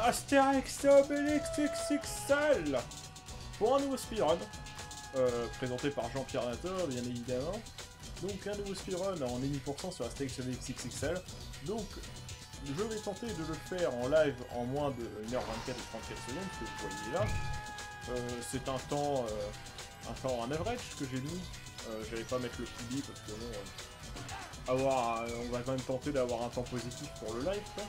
Astérix et Obélix XXL pour un nouveau speedrun, présenté par Jean-Pierre Natter, bien évidemment. Donc un nouveau speedrun en 1000% sur Astérix et Obélix XXL. Donc je vais tenter de le faire en live en moins de 1h24 et 34 secondes, ce que vous voyez là. C'est un temps en average que j'ai mis. J'allais pas mettre le public parce que bon, on va quand même tenter d'avoir un temps positif pour le live, quoi.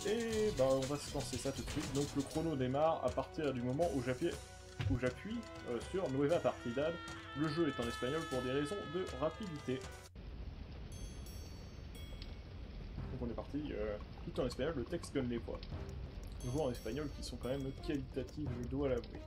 Et bah on va se lancer ça tout de suite. Donc le chrono démarre à partir du moment où j'appuie sur Nueva Partida. Le jeu est en espagnol pour des raisons de rapidité. Donc on est parti, tout en espagnol, le texte donne les voix. Les voix en espagnol qui sont quand même qualitatives, je dois l'avouer.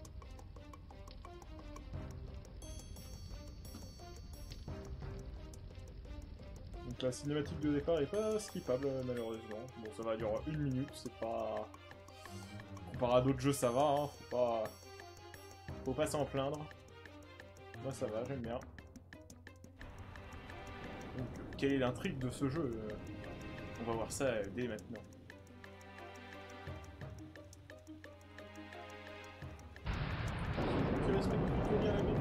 Donc la cinématique de départ est pas skippable malheureusement. Bon, ça va durer 1 minute, c'est pas... Comparé à d'autres jeux ça va, hein, faut pas s'en plaindre. Moi ça va, j'aime bien. Donc quelle est l'intrigue de ce jeu? On va voir ça dès maintenant. Je respecte plutôt bien la BD.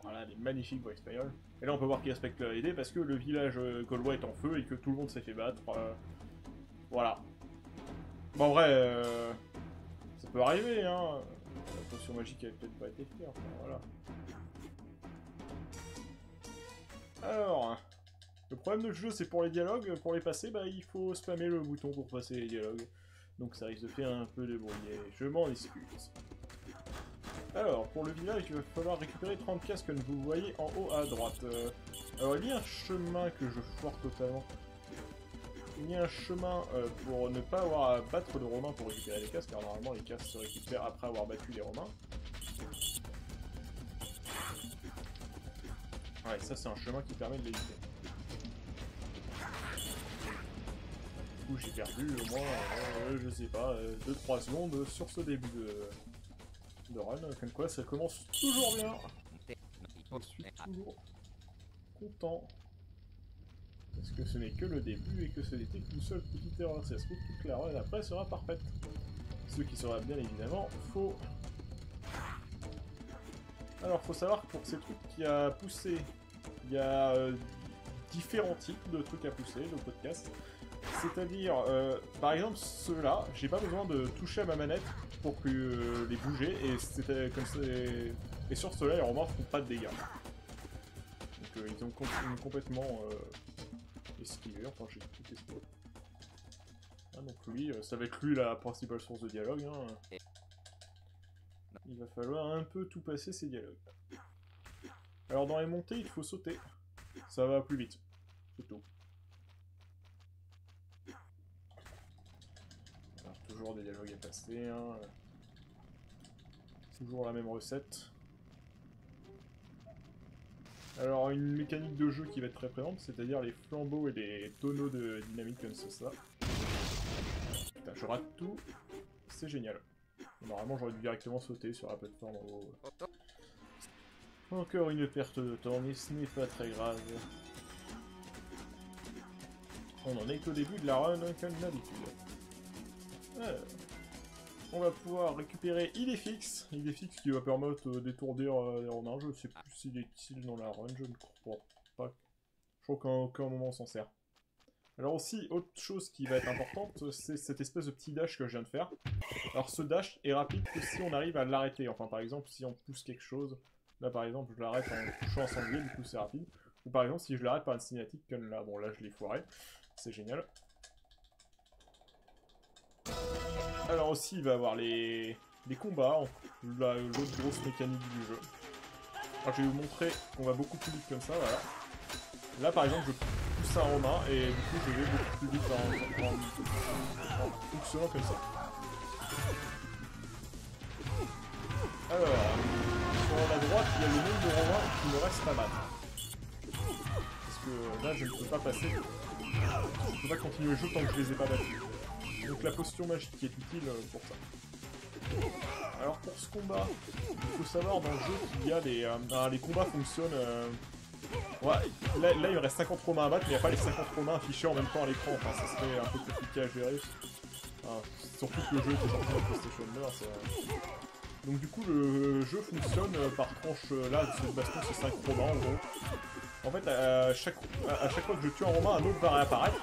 Voilà, des magnifiques voix espagnoles. Et là on peut voir qu'il respecte la BD parce que le village gaulois est en feu et que tout le monde s'est fait battre. Voilà. Bon, en vrai, ça peut arriver, hein. La potion magique avait peut-être pas été faite, enfin, voilà. Alors, le problème de ce jeu, c'est pour les dialogues. Pour les passer, bah, il faut spammer le bouton pour passer les dialogues. Donc ça risque de faire un peu de bruit. Je m'en excuse. Alors, pour le village, il va falloir récupérer 30 casques comme vous voyez en haut à droite. Alors, il y a un chemin que je foire totalement. Il y a un chemin pour ne pas avoir à battre de Romains pour récupérer les casques, car normalement les casques se récupèrent après avoir battu les Romains. Ouais, ça c'est un chemin qui permet de l'éviter. Du coup j'ai perdu au moins, je sais pas, 2-3 secondes sur ce début de run, comme quoi ça commence toujours bien. Je suis toujours content. Parce que ce n'est que le début et que ce n'était qu'une seule petite erreur. Ça se trouve, toute la run après sera parfaite. Ce qui sera bien évidemment faux. Alors, faut savoir que pour ces trucs qui a poussé, il y a différents types de trucs à pousser, de podcasts. C'est-à-dire, par exemple, ceux-là, j'ai pas besoin de toucher à ma manette pour que les bouger, et c'était comme ça. Et sur ceux-là, les Romains font pas de dégâts. Donc, ils ont complètement esquivé, enfin j'ai tout esquivé. Ah, donc lui, ça va être lui la principale source de dialogue. Hein. Il va falloir un peu tout passer ces dialogues. Alors dans les montées, il faut sauter. Ça va plus vite. C'est tout. Alors, toujours des dialogues à passer. Hein. Toujours la même recette. Alors une mécanique de jeu qui va être très présente, c'est-à-dire les flambeaux et les tonneaux de dynamite comme ça. Putain, je rate tout. C'est génial. Normalement j'aurais dû directement sauter sur la plateforme en haut. Encore une perte de temps, mais ce n'est pas très grave. On en est qu'au début de la run, comme d'habitude. Alors, on va pouvoir récupérer Idéfix. Idéfix qui va permettre d'étourdir les Romains. Je sais plus s'il est utile dans la run, je ne crois pas. Je crois qu'à aucun moment on s'en sert. Alors aussi, autre chose qui va être importante, c'est cette espèce de petit dash que je viens de faire. Alors ce dash est rapide que si on arrive à l'arrêter. Enfin par exemple, si on pousse quelque chose, là par exemple je l'arrête en touchant un sanglier, du coup c'est rapide. Ou par exemple si je l'arrête par une cinématique comme là, bon là je l'ai foiré, c'est génial. Alors aussi il va y avoir les combats, l'autre grosse mécanique du jeu. Alors je vais vous montrer qu'on va beaucoup plus vite comme ça, voilà. Là par exemple je pousse un Romain et du coup je vais beaucoup plus vite en fonctionnant comme ça. Alors, sur la droite il y a le nombre de Romains qui me reste à battre. Parce que là je ne peux pas passer, je ne peux pas continuer le jeu tant que je les ai pas battus. Donc la potion magique est utile pour ça. Alors pour ce combat, il faut savoir dans le jeu qu'il y a les combats fonctionnent... Ouais, là il me reste 50 Romains à battre, mais il n'y a pas les 50 Romains affichés en même temps à l'écran, enfin ça serait un peu compliqué à gérer. Enfin, surtout que le jeu était sorti sur PlayStation 2, Donc du coup le jeu fonctionne par tranche, là cette baston c'est 5 Romains en gros. En fait à chaque fois que je tue un Romain, un autre va réapparaître.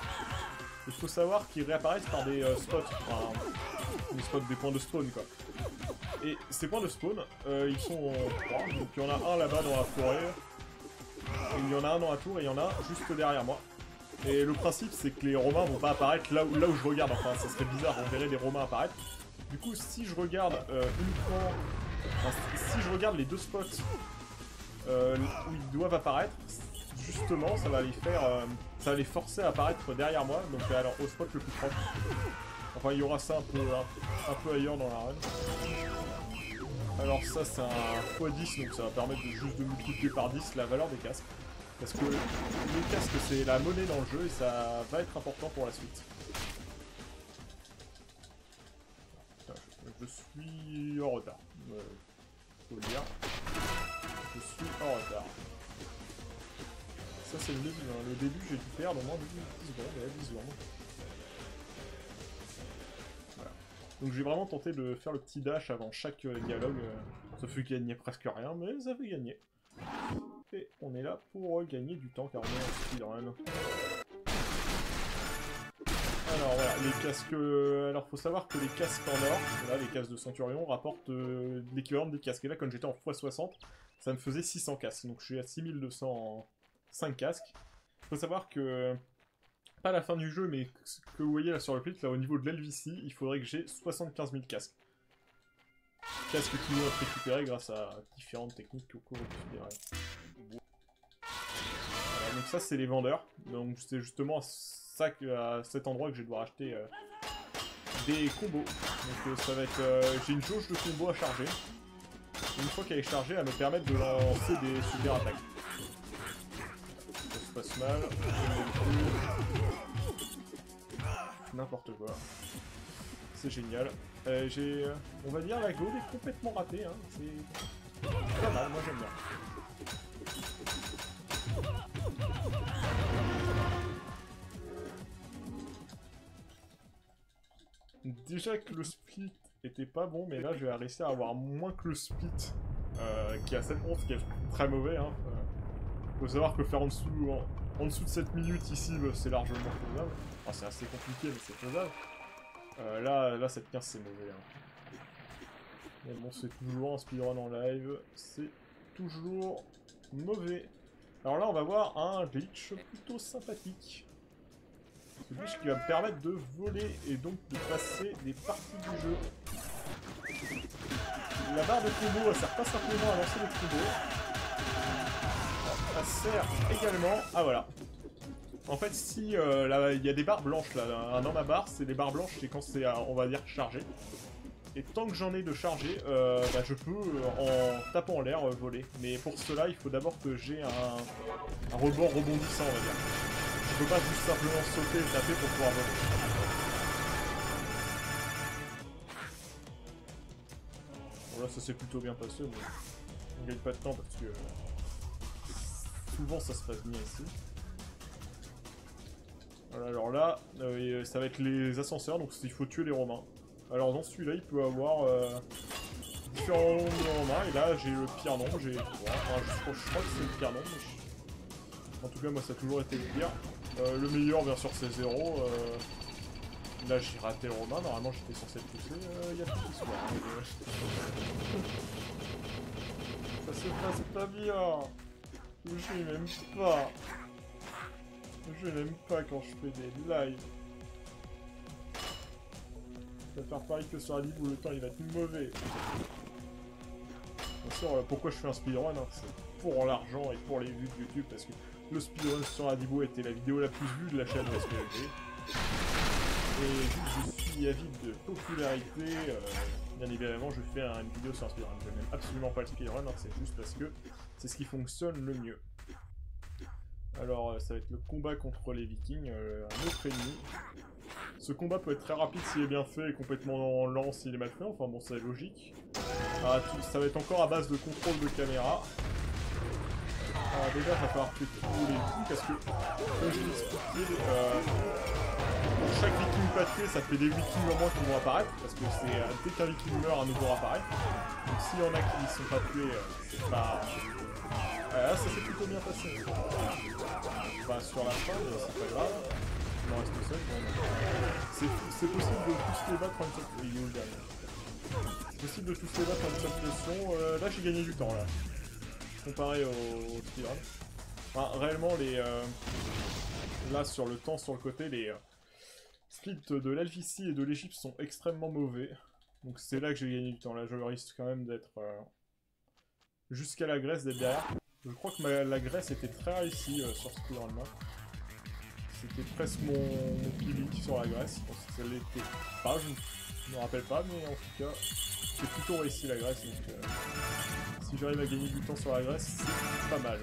Il faut savoir qu'ils réapparaissent par des spots, enfin des spots, des points de spawn quoi. Et ces points de spawn, ils sont en 3, donc il y en a un là-bas dans la forêt, et il y en a un dans la tour et il y en a un juste derrière moi. Et le principe c'est que les Romains vont pas apparaître là où je regarde, enfin ça serait bizarre, on verrait des Romains apparaître. Du coup si je regarde uniquement, enfin, si je regarde les deux spots où ils doivent apparaître, justement ça va les faire, ça va les forcer à apparaître derrière moi, donc alors au spot le plus proche. Enfin il y aura ça un peu ailleurs dans l'arène. Alors ça c'est un x10, donc ça va permettre juste de multiplier par 10 la valeur des casques. Parce que les casques c'est la monnaie dans le jeu et ça va être important pour la suite. Putain, je suis en retard. Faut le dire. Je suis en retard. Ça c'est le début, hein. Le début j'ai dû perdre au moins 10 secondes, et 10 secondes. Voilà. Donc j'ai vraiment tenté de faire le petit dash avant chaque dialogue. Ça fait gagner presque rien, mais ça fait gagner. Et on est là pour gagner du temps car on est en speedrun. Alors voilà, les casques... Alors faut savoir que les casques en or, là, les casques de Centurion, rapportent l'équivalent des casques. Et là, quand j'étais en x60, ça me faisait 600 casques. Donc je suis à 6205 casques. Faut savoir que... Pas à la fin du jeu, mais ce que vous voyez là sur le plit, là au niveau de l'LVC, il faudrait que j'ai 75 000 casques. Casques qui vont être récupérés grâce à différentes techniques au cours récupérées. Voilà, donc ça c'est les vendeurs, donc c'est justement à cet endroit que je vais devoir acheter des combos. Donc ça va être, j'ai une jauge de combos à charger. Une fois qu'elle est chargée, elle me permet de lancer des super attaques. Ça se passe mal, n'importe quoi. C'est génial. J'ai, on va dire, la go est complètement ratée, hein. C'est pas mal, moi j'aime bien. Déjà que le split était pas bon, mais là je vais réussir à avoir moins que le split qui a 7-11, qui est très mauvais. Hein. Faut savoir que faire en dessous de 7 minutes ici, c'est largement faisable. Enfin, c'est assez compliqué, mais c'est faisable. Là 7-15 c'est mauvais. Hein. Mais bon, c'est toujours un speedrun en live, c'est toujours mauvais. Alors là, on va voir un glitch plutôt sympathique. Ce glitch qui va me permettre de voler et donc de passer des parties du jeu. La barre de combo, elle sert pas simplement à lancer les combos. Elle sert également... Ah voilà. En fait, si il y a des barres blanches là, dans ma barre, c'est des barres blanches, c'est quand c'est, on va dire, chargé. Et tant que j'en ai de chargé, je peux, en tapant en l'air, voler. Mais pour cela, il faut d'abord que j'ai un rebord rebondissant, on va dire. Je peux pas juste simplement sauter et taper pour pouvoir voler. Bon là, ça s'est plutôt bien passé, mais on gagne pas de temps parce que souvent ça se passe bien ici. Voilà, alors là, ça va être les ascenseurs, donc il faut tuer les Romains. Alors dans celui-là, il peut avoir différents nombres de Romains, et là j'ai le pire nombre, j'ai 3. Enfin, je crois que c'est le pire nombre. En tout cas, moi ça a toujours été le pire. Le meilleur, bien sûr, c'est 0. Là j'ai raté le Romain, normalement j'étais censé le pousser. Il y a tout qui se voit. Ça se passe pas bien. Le jeu il m'aime pas. Le jeu n'aime pas quand je fais des lives. Je vais faire pareil que sur Alibu où le temps il va être mauvais. Bien sûr, pourquoi je fais un speedrun, hein, c'est pour l'argent et pour les vues de YouTube, parce que le speedrun sur Alibu était la vidéo la plus vue de la chaîne SPLG. Et vu que je suis avide de popularité, bien évidemment je fais une vidéo sur un speedrun. Je n'aime absolument pas le speedrun, hein, c'est juste parce que c'est ce qui fonctionne le mieux. Alors ça va être le combat contre les Vikings, un autre ennemi. Ce combat peut être très rapide s'il est bien fait et complètement lent s'il est mal fait, enfin bon c'est logique. Ah, ça va être encore à base de contrôle de caméra. Déjà, il va falloir tuer tous les coups parce que, comme je l'ai expliqué, pour chaque viking pas tué, ça fait des vikings en moins qui vont apparaître. Parce que c'est dès qu'un viking meurt, un nouveau apparaît. Donc s'il y en a qui ne sont pas tués, c'est pas. Là, ça s'est plutôt bien passé. Enfin, sur la fin, mais c'est pas grave. Il en reste seul. C'est possible de tous les battre en une seule. Il est où le dernier ? C'est possible de tous les battre en une seule pression. Là, j'ai gagné du temps là. Comparé au speedrun. Enfin, réellement, là, sur le temps, sur le côté, les splits de l'Alvicie et de l'Egypte sont extrêmement mauvais. Donc c'est là que j'ai gagné du temps. Là, je risque quand même d'être jusqu'à la Grèce, d'être derrière. Je crois que la Grèce était très réussie sur ce speedrun-là. C'était presque mon pilier sur la Grèce. Je pense que ça l'était pas, je ne me rappelle pas, mais en tout cas, c'est plutôt réussi la Grèce. Donc, si j'arrive à gagner du temps sur la Grèce, c'est pas mal.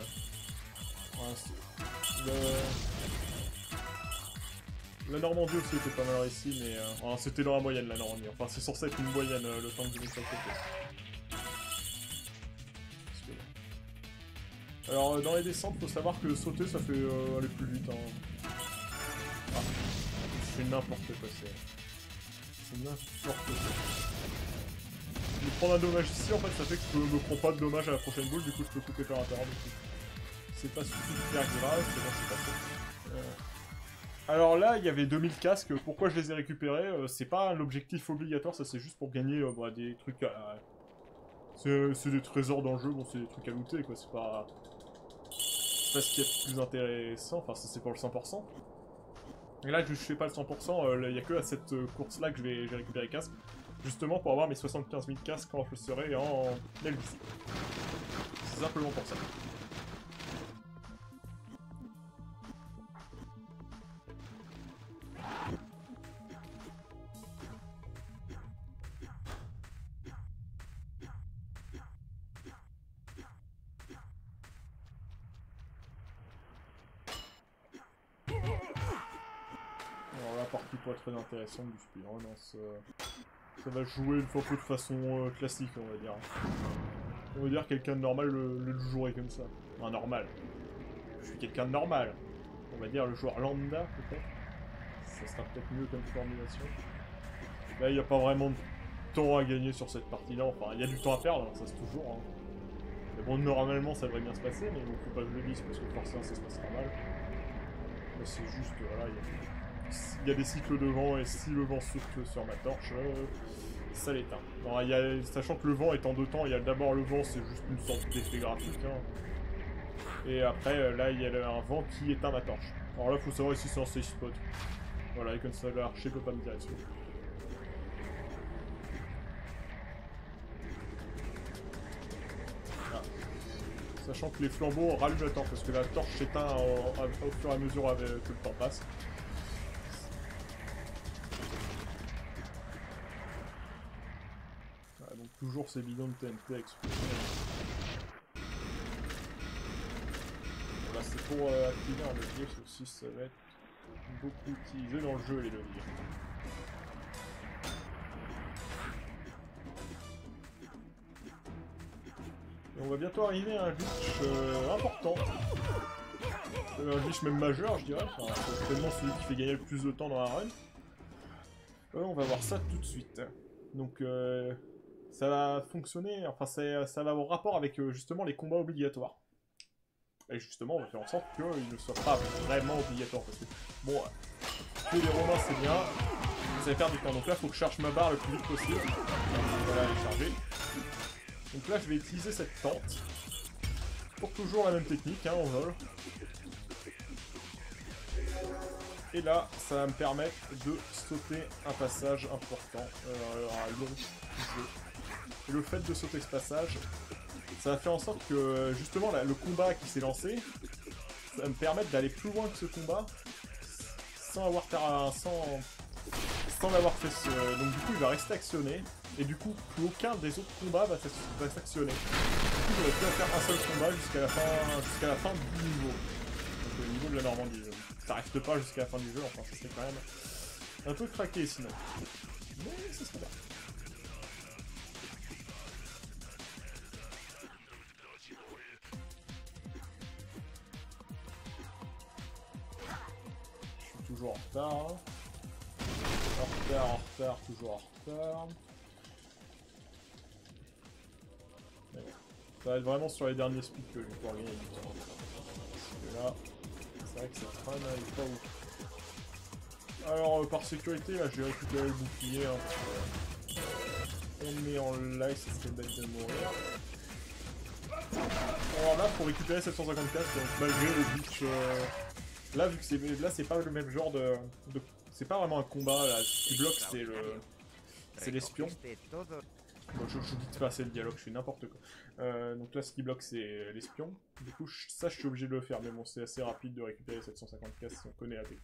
La Normandie aussi était pas mal réussi, mais c'était dans la moyenne la Normandie. Enfin, c'est censé être une moyenne le temps que j'ai mis sur le côté. Alors, dans les descentes, faut savoir que sauter ça fait aller plus vite. Hein. Ah, c'est n'importe quoi, c'est n'importe quoi. Je prendre un dommage ici, en fait, ça fait que je me prends pas de dommage à la prochaine boule, du coup je peux couper par l'intérieur. C'est pas super grave, c'est bon, c'est passé. Alors là, il y avait 2000 casques, pourquoi je les ai récupérés? C'est pas l'objectif obligatoire, ça c'est juste pour gagner des trucs à... C'est des trésors dans le jeu, bon c'est des trucs à looter quoi, c'est pas ce qu'il y a de plus intéressant, enfin ça c'est pour le 100%. Et là je fais pas le 100%, il y a que à cette course là que j'ai récupéré les casques. Justement pour avoir mes 75 000 casques quand je serai en Elvis. C'est simplement pour ça. Alors la partie pas très intéressante du speedrun, ça va jouer une fois de façon classique, on va dire. On va dire quelqu'un de normal le jouerait comme ça. Enfin, normal. Je suis quelqu'un de normal. On va dire le joueur lambda, peut-être. Ça sera peut-être mieux comme formulation. Là, il n'y a pas vraiment de temps à gagner sur cette partie-là. Enfin, il y a du temps à perdre, ça c'est toujours. Hein. Mais bon, normalement, ça devrait bien se passer, mais bon, faut pas que je le dise, parce que forcément, ça se passera mal. Là, c'est juste, voilà, il y a des cycles de vent, et si le vent souffle sur ma torche, ça l'éteint. Sachant que le vent est en deux temps, il y a d'abord le vent, c'est juste une sorte d'effet graphique. Hein. Et après, là, il y a un vent qui éteint ma torche. Alors là, il faut savoir ici c'est un safe spot. Voilà, et comme ça, l'archer peut pas me tirer dessus. Ah. Sachant que les flambeaux rallument la torche, parce que la torche s'éteint au fur et à mesure que le temps passe. Donc toujours ces bidons de TNT à exploser. Voilà, c'est pour activer un levier, ça aussi ça va être beaucoup utilisé dans le jeu les leviers. Et on va bientôt arriver à un glitch important. Un glitch même majeur je dirais, enfin, c'est tellement celui qui fait gagner le plus de temps dans la run. On va voir ça tout de suite. Donc ça va fonctionner, enfin ça va avoir rapport avec justement les combats obligatoires. Et justement, on va faire en sorte qu'ils ne soient pas vraiment obligatoires. Parce que, bon, tuer les Romains c'est bien, ça va faire du temps. Donc là, il faut que je charge ma barre le plus vite possible. Voilà, elle est chargée. Donc là, je vais utiliser cette tente. Pour toujours la même technique, hein, en vol. Et là, ça va me permettre de sauter un passage important, long du jeu. Et le fait de sauter ce passage, ça va faire en sorte que, justement, le combat qui s'est lancé, ça va me permettre d'aller plus loin que ce combat, sans l'avoir fait. Donc du coup, il va rester actionné, et du coup, plus aucun des autres combats va s'actionner. Du coup, j'aurais pu faire un seul combat jusqu'à la fin du niveau. Donc le niveau de la Normandie. Ça reste pas jusqu'à la fin du jeu, enfin ça serait quand même Un peu craqué sinon. Mais ça serait bien. Je suis toujours en retard. Hein. En retard, toujours en retard. Ouais. Ça va être vraiment sur les derniers speeds que je vais pouvoir gagner du temps. Parce que là, c'est vrai que cette run n'est pas ouf. Alors, par sécurité, là, j'ai récupéré le bouclier. Hein. On met en live, ça serait bête de mourir. Alors là, pour récupérer 754, donc malgré le glitch... Là, vu que c'est pas le même genre de... C'est pas vraiment un combat, là. Ce qui bloque, c'est le... C'est l'espion. Bon, je dis de passer le dialogue, je fais n'importe quoi. Donc là, ce qui bloque, c'est l'espion. Du coup, ça, je suis obligé de le faire. Mais bon, c'est assez rapide de récupérer 754 si on connaît la technique.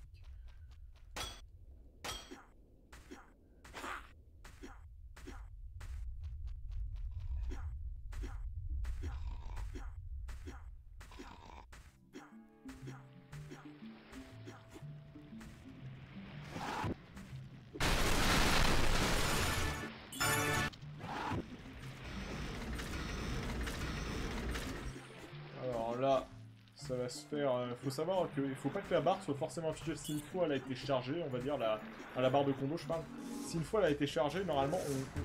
Alors là, ça va se faire... faut savoir qu'il faut pas que la barre soit forcément affichée si une fois elle a été chargée, on va dire, à la barre de combo, je parle. Si une fois elle a été chargée, normalement,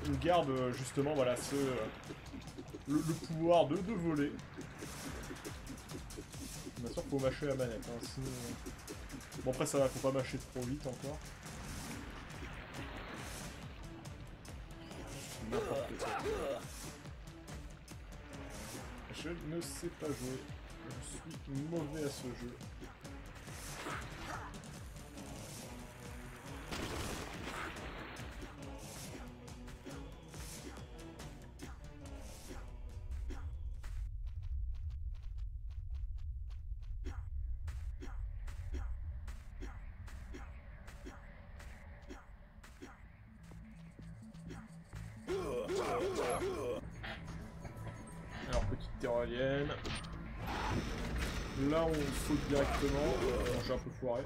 on garde justement, voilà, le pouvoir de voler. Bien sûr, faut mâcher la manette, hein, sinon... Bon, après, ça va, faut pas mâcher trop vite encore. N'importe quoi. Je ne sais pas jouer. Je suis mauvais à ce jeu. Alors, petite tyrolienne. Là, on saute directement. J'ai un peu foiré.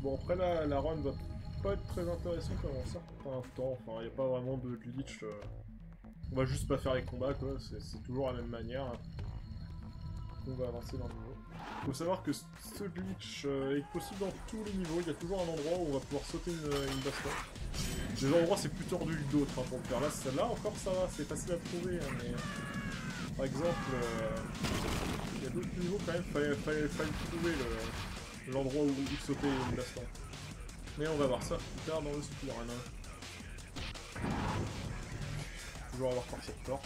Bon, après, la run va pas être très intéressante avant un certain temps. Enfin, il n'y a pas vraiment de glitch. On va juste pas faire les combats, quoi. C'est toujours la même manière. On va avancer dans le niveau. Faut savoir que ce glitch est possible dans tous les niveaux. Il y a toujours un endroit où on va pouvoir sauter une baston. Des endroits c'est plus tordu que d'autres hein, pour le faire. Là, celle-là encore ça va, c'est facile à trouver. Hein, mais... Par exemple, il y a d'autres niveaux quand même, fallait trouver l'endroit où sauter une baston. Mais on va voir ça plus tard dans le speedrun. Toujours avoir par cette porte.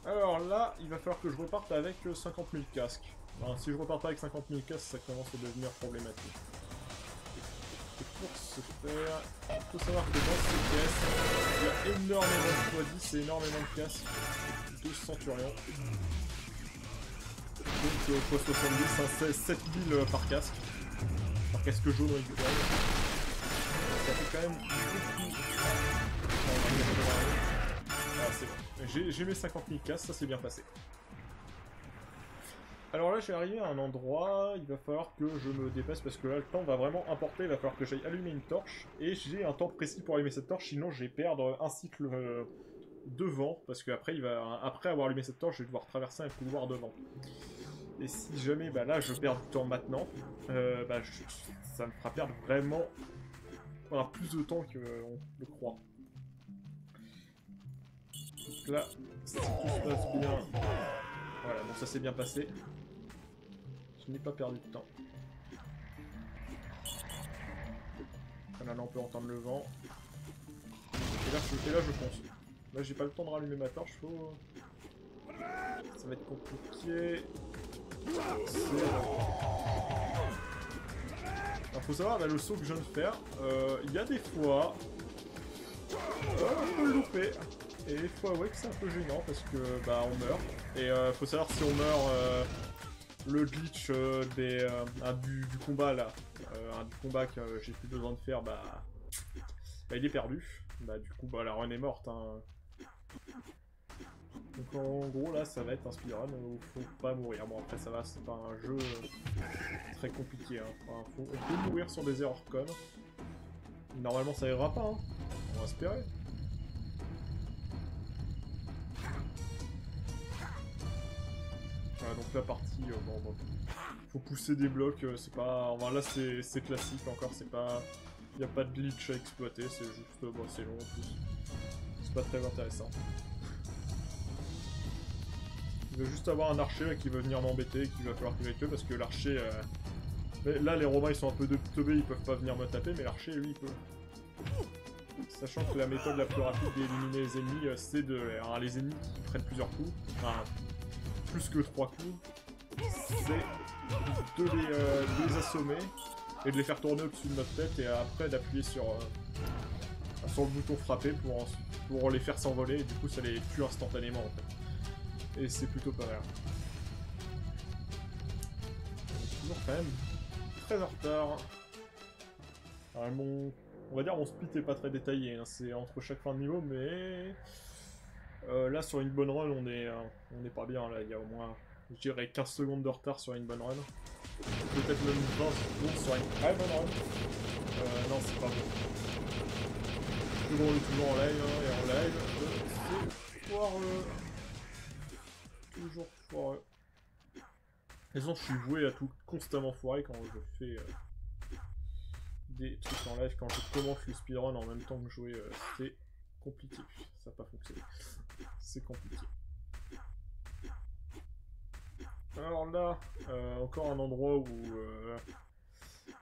Alors là, il va falloir que je reparte avec 50 000 casques. Alors, si je repars pas avec 50 000 casques, ça commence à devenir problématique. Et pour ce faire, il faut savoir que dans ces caisses, il y a énormément de x10 et énormément de casques de centurions. Donc x70, hein, c'est 7000 par casque. Par casque jaune récupéré. Ça fait quand même beaucoup. Ah, c'est bon. J'ai mes 50 000 casques, ça s'est bien passé. Alors là, j'ai arrivé à un endroit, il va falloir que je me dépasse parce que là, le temps va vraiment importer, il va falloir que j'aille allumer une torche. Et j'ai un temps précis pour allumer cette torche, sinon je vais perdre un cycle devant, parce qu'après, après avoir allumé cette torche, je vais devoir traverser un couloir devant. Et si jamais, bah là, je perds du temps maintenant, ça me fera perdre vraiment plus de temps qu'on le croit. Donc là, si tout se passe bien, voilà, bon ça s'est bien passé. Je n'ai pas perdu de temps. Voilà, là on peut entendre le vent. Et là je fonce. Là j'ai pas le temps de rallumer ma torche, faut... Ça va être compliqué. Alors faut savoir, là, le saut que je viens de faire, il y a des fois... on peut le louper. Et des fois, ouais, que c'est un peu gênant parce que bah on meurt. Et faut savoir si on meurt le glitch du combat là, du combat que j'ai plus besoin de faire, bah il est perdu. Bah du coup, bah la run est morte. Hein. Donc en gros là, ça va être un speedrun où faut pas mourir. Bon après ça va, c'est pas un jeu très compliqué. Hein. Enfin, on peut mourir sur des erreurs connes. Normalement ça ira pas, hein. On va espérer. Voilà, donc la partie, bon, faut pousser des blocs, c'est pas... Enfin là c'est classique encore, c'est pas... Y a pas de glitch à exploiter, c'est juste... bon, c'est long en plus. C'est pas très intéressant. Il va juste avoir un archer là, qui va venir m'embêter et qu'il va falloir que j'aille tuer parce que l'archer... Là les Romains ils sont un peu teubés, ils peuvent pas venir me taper, mais l'archer lui il peut. Sachant que la méthode la plus rapide d'éliminer les ennemis, c'est de... Alors, les ennemis qui prennent plusieurs coups, enfin plus que 3 coups, c'est de les assommer et de les faire tourner au-dessus de notre tête et après d'appuyer sur le bouton frapper pour les faire s'envoler et du coup ça les tue instantanément en fait. Et c'est plutôt pas mal. On est toujours quand même très en retard. Alors, on va dire mon split est pas très détaillé, hein. C'est entre chaque fin de niveau, mais là sur une bonne run on est pas bien, là il y a au moins je dirais 15 secondes de retard sur une bonne run. Peut-être même 20 secondes sur une très bonne run. Non c'est pas bon. On est toujours en live, hein, et en live, c'est foireux. Toujours foireux. De toute façon je suis voué à tout constamment foirer quand je fais des trucs en live, quand je commence le speedrun en même temps que jouer, c'est compliqué. Ça n'a pas fonctionné. C'est compliqué. Alors là, encore un endroit où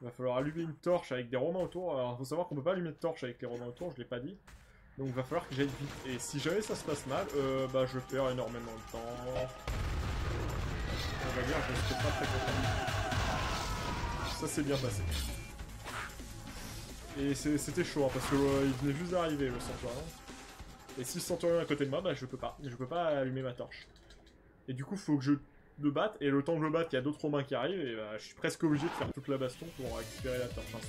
il va falloir allumer une torche avec des Romains autour. Alors il faut savoir qu'on peut pas allumer de torche avec les Romains autour, je l'ai pas dit. Donc il va falloir que j'aille vite. Et si jamais ça se passe mal, bah je perds énormément de temps. On va dire que je serai pas très content. Ça s'est bien passé. Et c'était chaud, hein, parce que il venait juste d'arriver le Centurion. Et si le Centurion est à côté de moi, bah je peux pas. Je peux pas allumer ma torche. Et du coup, faut que je le batte, et le temps que je le batte, il y a d'autres Romains qui arrivent, et bah, je suis presque obligé de faire toute la baston pour récupérer la torche. Hein,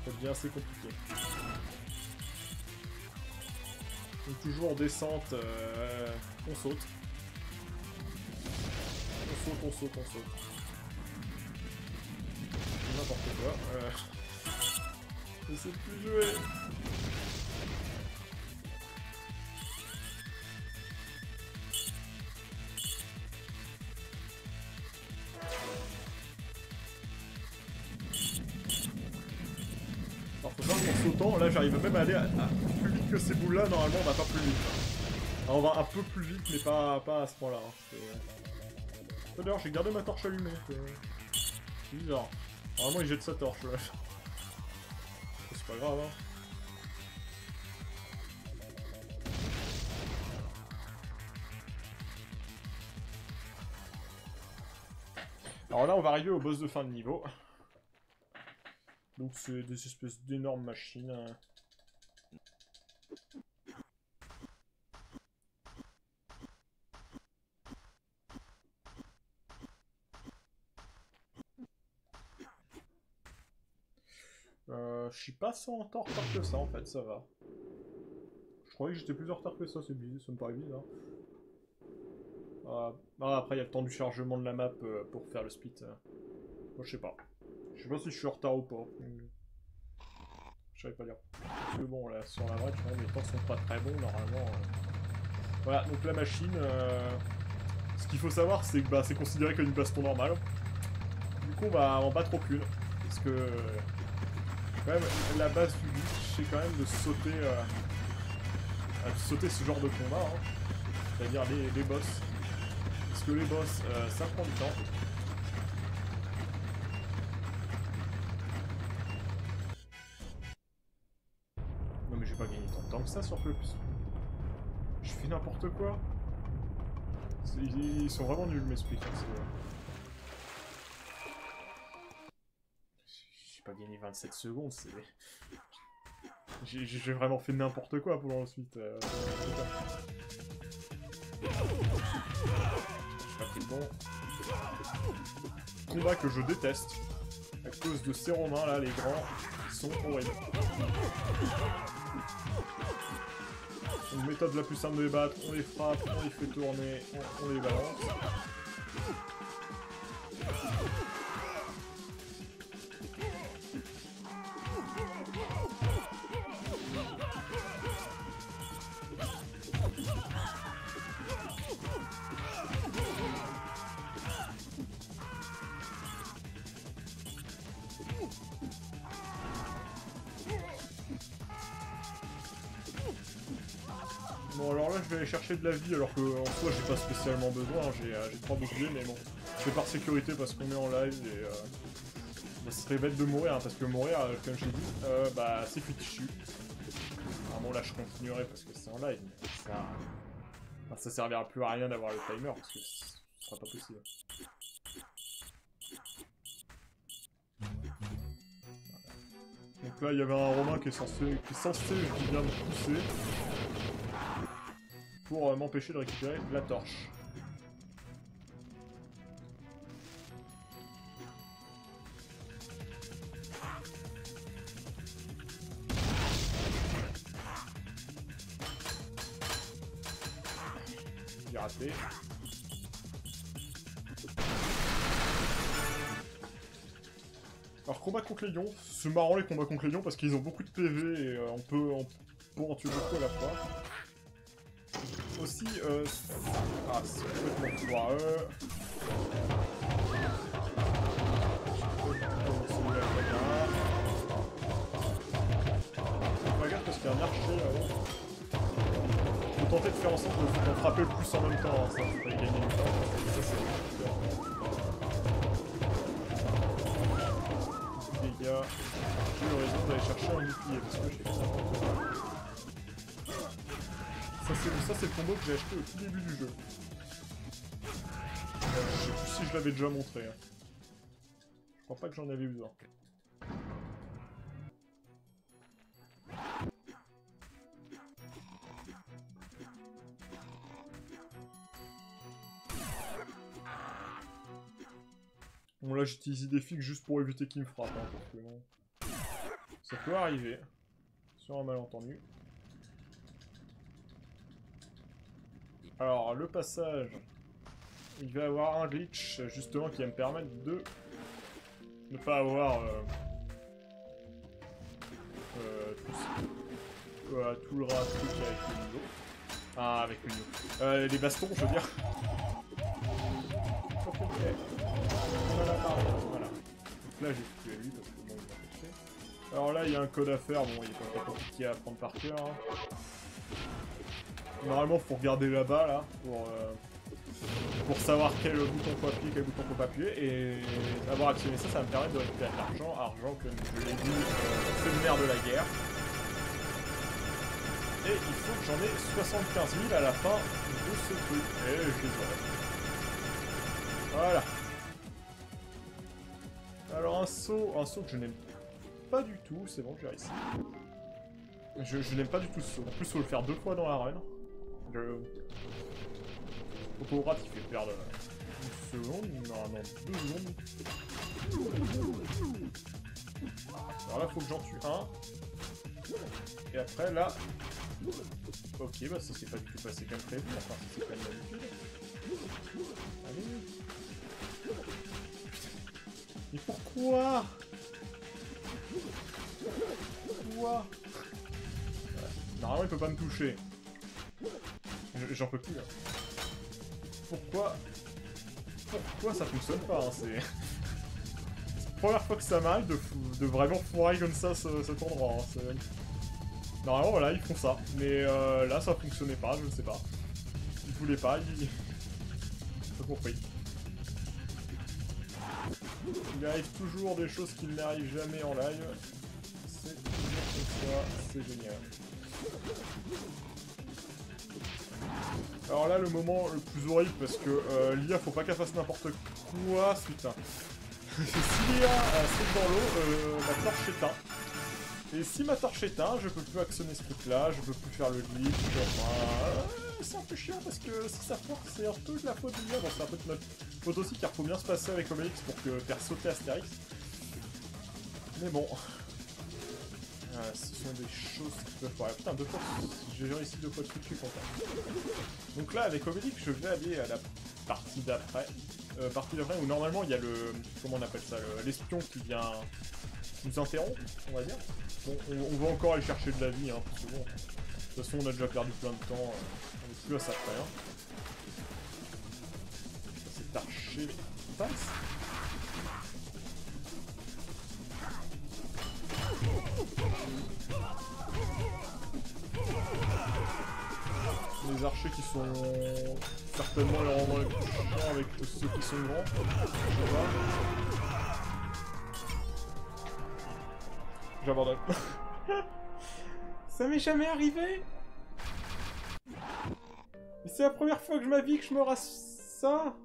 ça devient assez compliqué. Donc toujours en descente, on saute. On saute. N'importe quoi. Je sais plus jouer. Alors faut savoir qu'en sautant, là j'arrive même à aller plus vite que ces boules là, normalement on va pas plus vite. Alors on va un peu plus vite mais pas à ce point là. Hein. D'ailleurs j'ai gardé ma torche allumée. C'est bizarre. Normalement il jette sa torche là. C'est pas grave hein. Alors là on va arriver au boss de fin de niveau. Donc c'est des espèces d'énormes machines. Je suis pas tant en retard que ça en fait, ça va. Je croyais que j'étais plus en retard que ça, ça me paraît bizarre. Après il y a le temps du chargement de la map pour faire le split. Moi je sais pas. Je sais pas si je suis en retard ou pas. Je savais pas dire. Parce que bon là sur la vraie, tu vois, les temps sont pas très bons normalement. Voilà, donc la machine, ce qu'il faut savoir c'est que bah, c'est considéré comme une baston normale. Du coup on va en battre aucune. Parce que quand même la base du glitch c'est quand même de sauter ce genre de combat. Hein. C'est-à-dire les boss. Parce que les boss ça prend du temps. Non mais j'ai pas gagné tant de temps que ça sur le plus. Je fais n'importe quoi. Ils sont vraiment nuls mes splits. Hein, j'ai pas gagné 27 secondes, c'est... J'ai vraiment fait n'importe quoi pour ensuite... J'ai pas pris le bon. Combat que je déteste. À cause de ces Romains là, les grands, qui sont horribles. Une méthode la plus simple de les battre, on les frappe, on les fait tourner, on les balance. Bon alors là je vais aller chercher de la vie alors que en soi j'ai pas spécialement besoin, j'ai 3 boucliers mais bon. Je fais par sécurité parce qu'on est en live et bah, ce serait bête de mourir hein, parce que mourir comme j'ai dit, bah c'est fichu. Alors bon là je continuerai parce que c'est en live mais ça... Enfin, ça servira plus à rien d'avoir le timer parce que ce sera pas possible. Donc là il y avait un Romain qui est censé qui vient me pousser. Pour m'empêcher de récupérer la torche. J'ai raté. Alors combat contre les lions, c'est marrant les combats contre les lions parce qu'ils ont beaucoup de PV et on peut en tuer beaucoup à la fois. Aussi, ah, c'est complètement foireux. Regarde parce qu'il y a un archer là-haut. Je vais tenter de faire en sorte d'en frapper le plus en même temps, hein, ça faut pas y gagner du temps. Ça c'est les dégâts. J'ai eu raison d'aller chercher un bouclier parce que j'ai fait n'importe quoi. Ça c'est le combo que j'ai acheté au tout début du jeu. Je sais plus si je l'avais déjà montré. Hein. Je crois pas que j'en avais besoin. Bon là j'utilise des figues juste pour éviter qu'il me frappe. Hein, parce que bon... Ça peut arriver. Sur un malentendu. Alors, le passage, il va avoir un glitch, justement, qui va me permettre de ne pas avoir tout le truc avec le niveau. Ah, avec le niveau. Les bastons, je veux dire. Voilà. Donc là, j'ai tué lui parce que bon, il m'a fait. Alors là, il y a un code à faire. Bon, il est pas compliqué à apprendre par cœur. Hein. Normalement, faut regarder là-bas, là, pour savoir quel bouton faut appuyer, quel bouton faut pas appuyer, et avoir actionné ça, ça va me permettre de récupérer de l'argent, que je l'ai dit, c'est le nerf de la guerre. Et il faut que j'en ai 75 000 à la fin de ce truc, et je les aurai. Voilà. Alors un saut que je n'aime pas du tout, c'est bon, j'ai réussi. Je n'aime pas du tout ce saut, en plus il faut le faire 2 fois dans la run. Autorat il fait perdre une seconde, non, 2 secondes. Alors là faut que j'en tue un. Et après là... Ok, bah ça s'est pas du tout passé comme prévu, enfin ça c'est pas une habitude. Allez. Mais pourquoi? Pourquoi? Normalement il peut pas me toucher. J'en peux plus là. Pourquoi ça fonctionne pas hein, c'est... la première fois que ça m'arrive de vraiment foirer comme ça cet endroit. Hein, normalement voilà ils font ça. Mais là ça fonctionnait pas, je ne sais pas. Ils voulaient pas, ils... Pas compris. Il arrive toujours des choses qui n'arrivent jamais en live. C'est toujours comme ça, c'est génial. Alors là, le moment le plus horrible, parce que l'IA, faut pas qu'elle fasse n'importe quoi, putain. Si l'IA saute dans l'eau, la torche s'éteint. Et si ma torche éteint, je peux plus actionner ce truc-là, je peux plus faire le glitch, c'est un peu chiant parce que si ça foire, c'est un peu de la faute de l'IA. Bon, c'est un peu de notre faute aussi, car faut bien se passer avec Obélix pour faire sauter Astérix. Mais bon... ce sont des choses qui peuvent faire... Putain, 2 fois, j'ai réussi 2 fois de suite, je suis content. Donc là, avec Obélix, je vais aller à la partie d'après. Où normalement il y a le... Comment on appelle ça? L'espion qui vient nous interrompre, on va dire. Bon, on va encore aller chercher de la vie, hein, parce que bon... De toute façon, on a déjà perdu plein de temps, on n'est plus à ça près, hein. C'est archer... Passe. Les archers qui sont certainement les rendant les plus chiants avec ceux qui sont grands. J'abandonne. Ça m'est jamais arrivé. Mais c'est la première fois que je m'habille que je me rase ça.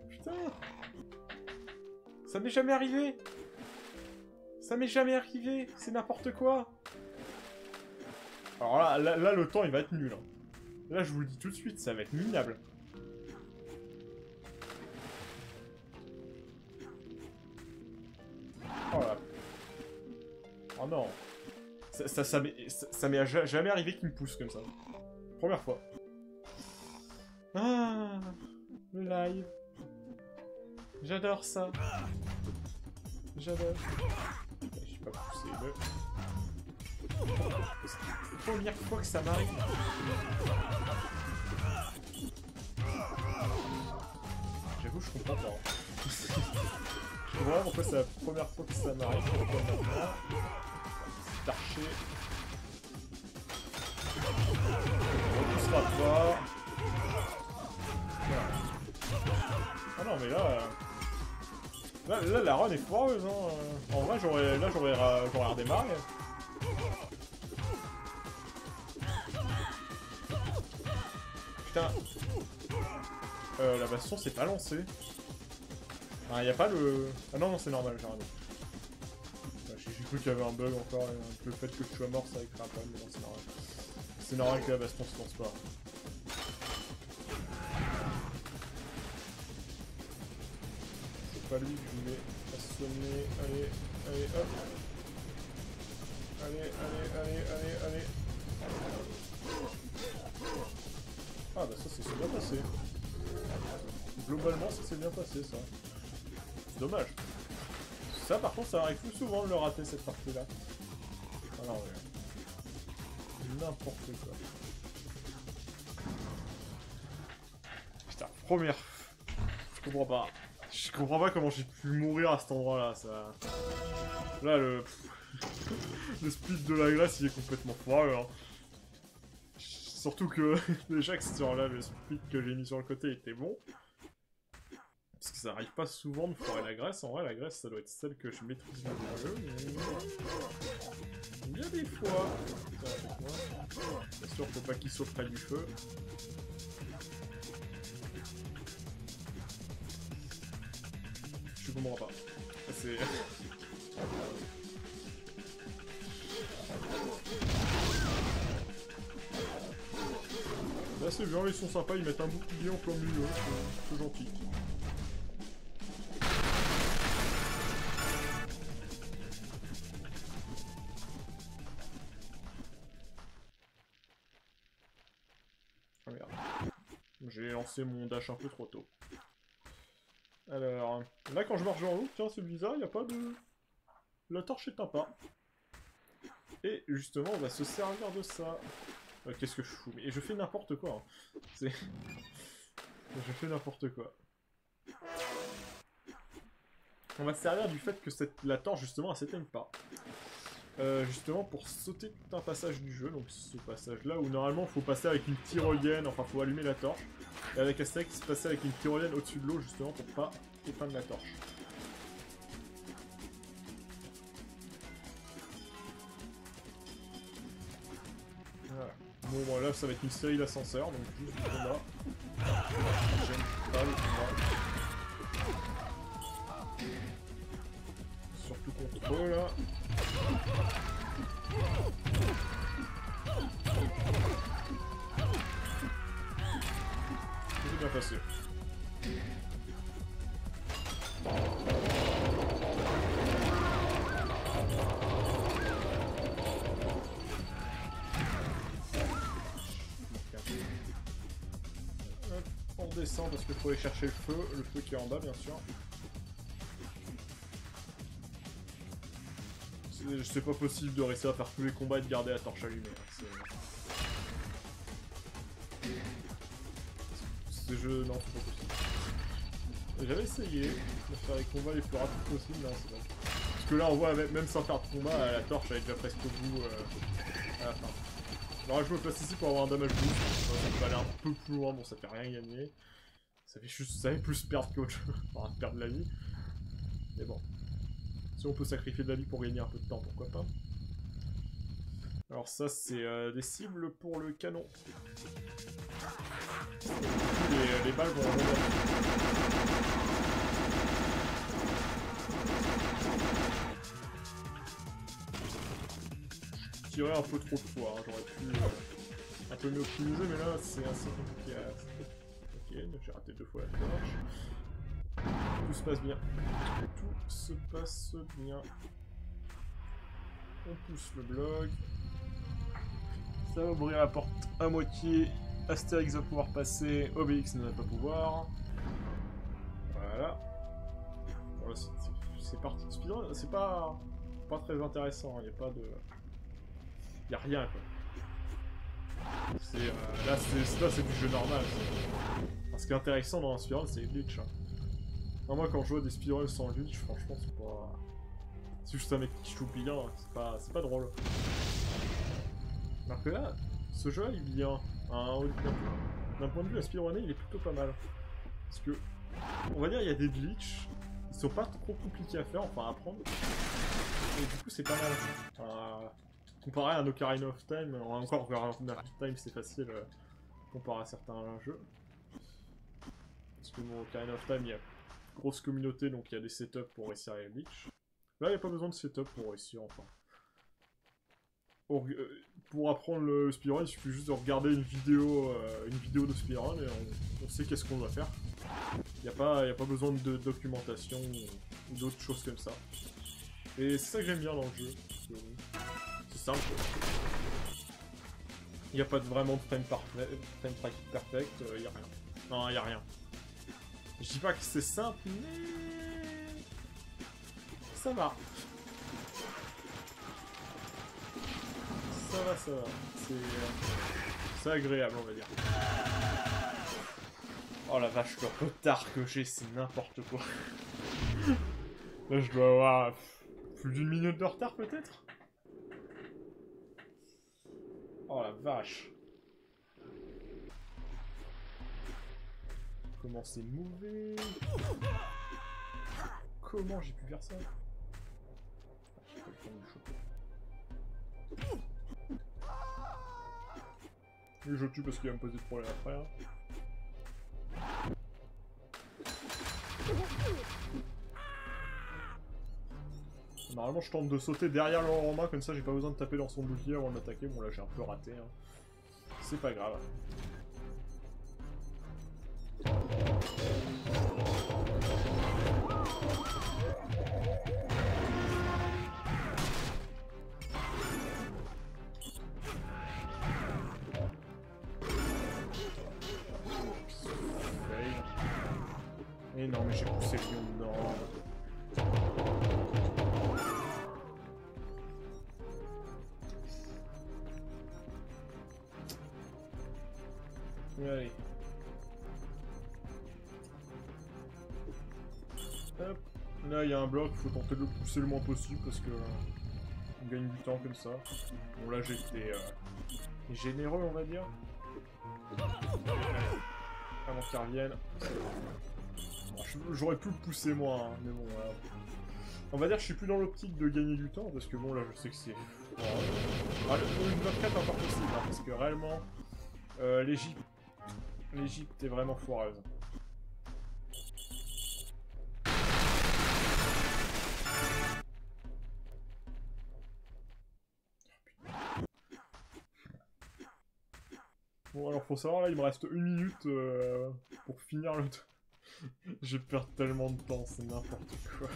Putain. Ça m'est jamais arrivé. Ça m'est jamais arrivé. C'est n'importe quoi. Alors là, le temps, il va être nul. Hein. Là, je vous le dis tout de suite, ça va être minable. Oh là. Oh non. Ça m'est jamais arrivé qu'il me pousse comme ça. Première fois. Ah, le live. J'adore ça. J'adore. Je suis pas poussé, le... Première fois que ça m'arrive. J'avoue, je comprends pas. Je comprends pas pourquoi c'est la première fois que ça m'arrive. C'est archer. On repoussera pas. Ah non, mais là... Là, la run est foireuse, hein. En vrai, j'aurais redémarré. Putain. La baston s'est pas lancée. Ah, y a pas le... Ah non, c'est normal, j'ai raison. J'ai cru qu'il y avait un bug encore, et le fait que je sois mort, ça créé un problème, mais non, c'est normal. C'est normal que la baston se lance pas. C'est pas lui que je voulais assommer. Allez, allez, hop. Allez. Ah bah ça s'est bien passé. Globalement ça s'est bien passé ça. C'est dommage. Ça par contre ça arrive plus souvent de le rater cette partie là. Ah non mais... N'importe quoi. Putain, première... Je comprends pas. Je comprends pas comment j'ai pu mourir à cet endroit là, ça... Là le... Le speed de la Grèce il est complètement foireux hein. Surtout que déjà que sur là le speed que j'ai mis sur le côté était bon. Parce que ça arrive pas souvent de foirer la Grèce. En vrai la Grèce ça doit être celle que je maîtrise dans le jeu. Il y a des fois. Bien sûr faut pas qu'il saute près du feu. Je comprends pas. C'est... Là c'est bien, ils sont sympas, ils mettent un bouclier en plein milieu, c'est gentil. Ah merde. J'ai lancé mon dash un peu trop tôt. Alors, là quand je marche en haut, tiens c'est bizarre, il n'y a pas de... La torche éteint pas. Et justement on va se servir de ça. Qu'est-ce que je fous? Mais je fais n'importe quoi. Hein. C'est... Je fais n'importe quoi. On va se servir du fait que la torche justement elle s'éteigne pas. Justement pour sauter tout un passage du jeu, donc ce passage là où normalement il faut passer avec une tyrolienne, enfin faut allumer la torche. Et avec Astérix, passer avec une tyrolienne au-dessus de l'eau justement pour pas éteindre la torche. Voilà. Bon, bon là ça va être une série d'ascenseurs, donc juste du combat. J'aime pas le combat. Surtout contre eux là. C'est bien passé. On descend parce qu'il faut aller chercher le feu qui est en bas bien sûr. C'est pas possible de réussir à faire tous les combats et de garder la torche allumée. Ce jeu, non, c'est pas possible. J'avais essayé de faire les combats les plus rapides possibles, non c'est vrai. Parce que là on voit, même sans faire de combat, la torche elle est déjà presque au bout à la fin. Alors je me place ici pour avoir un damage boost, ça peut aller un peu plus loin, bon ça fait rien gagner. Ça fait plus perdre qu'autre chose, enfin perdre la vie. Mais bon. Si on peut sacrifier de la vie pour gagner un peu de temps, pourquoi pas. Alors ça c'est des cibles pour le canon. Les balles vont en je tirais un peu trop de fois, hein. J'aurais pu un peu mieux optimiser, mais là c'est assez compliqué à... Ok, j'ai raté 2 fois la torche. Tout se passe bien. Tout se passe bien. On pousse le bloc. Ça va ouvrir la porte à moitié. Astérix va pouvoir passer. Obélix ne va pas pouvoir. Voilà. Voilà c'est parti de speedrun. C'est pas très intéressant. Il n'y a pas de... Il n'y a rien quoi. Là c'est du jeu normal. Ce qui est intéressant dans un speedrun c'est les glitch. Hein. Non, moi quand je vois des speedruns sans glitch, franchement c'est pas... C'est juste un mec qui joue bien, c'est pas drôle. Alors que là, ce jeu-là il vient d'un point de vue à speedrunner, il est plutôt pas mal. Parce que, on va dire, il y a des glitches, ils sont pas trop compliqués à faire, enfin à apprendre. Et du coup c'est pas mal. Comparé à Ocarina of Time, encore Ocarina of Time c'est facile comparé à certains jeux. Parce que bon, Ocarina of Time il y a grosse communauté, donc il y a des setups pour réussir les glitch. Là, il n'y a pas besoin de setup pour réussir, enfin. Pour apprendre le speedrun, il suffit juste de regarder une vidéo de speedrun et on sait qu'est-ce qu'on doit faire. Il n'y a pas besoin de documentation ou d'autres choses comme ça. Et c'est ça que j'aime bien dans le jeu. C'est simple. Il n'y a pas vraiment de frame perfect, il n'y a rien. Non, il n'y a rien. Je dis pas que c'est simple, mais... Ça va. Ça va. C'est agréable, on va dire. Oh la vache, le retard que j'ai, c'est n'importe quoi. Là, je dois avoir plus d'une minute de retard, peut-être. Oh la vache. Comment c'est mauvais. Comment j'ai pu faire ça? J'ai pas le temps de le choper. Et je tue parce qu'il va me poser de problème après. Hein. Normalement je tente de sauter derrière le Romain, comme ça j'ai pas besoin de taper dans son bouclier avant de m'attaquer. Bon là j'ai un peu raté. Hein. C'est pas grave. Et non mais j'ai poussé le lion dedans. Allez. Hop. Là il y a un bloc, il faut tenter de le pousser le moins possible parce que on gagne du temps comme ça. Bon là j'ai été généreux on va dire. Avant qu'ils reviennent. J'aurais pu le pousser moi, hein, mais bon voilà. On va dire que je suis plus dans l'optique de gagner du temps parce que bon là je sais que c'est... Une 24 est encore possible hein, parce que réellement l'Égypte est vraiment foireuse. Bon, alors faut savoir, là, il me reste 1 minute pour finir le... Je perds tellement de temps, c'est n'importe quoi.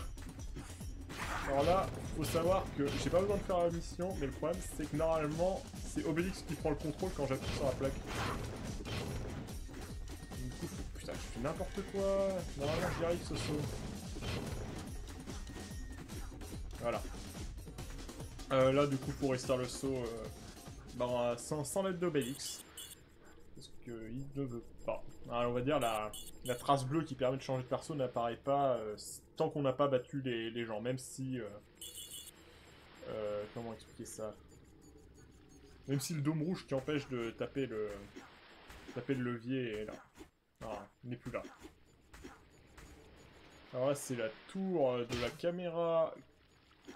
Alors là, faut savoir que j'ai pas besoin de faire la mission, mais le problème, c'est que normalement, c'est Obélix qui prend le contrôle quand j'appuie sur la plaque. Du coup, putain, je fais n'importe quoi. Normalement, j'y arrive ce saut. Voilà. Là, du coup, pour réussir le saut, sans l'aide d'Obélix. Parce qu'il ne veut pas. Alors, on va dire la trace bleue qui permet de changer de perso n'apparaît pas tant qu'on n'a pas battu les gens. Même si... comment expliquer ça? Même si le dôme rouge qui empêche de taper le levier est là. Ah, il n'est plus là. Alors là, c'est la tour de la caméra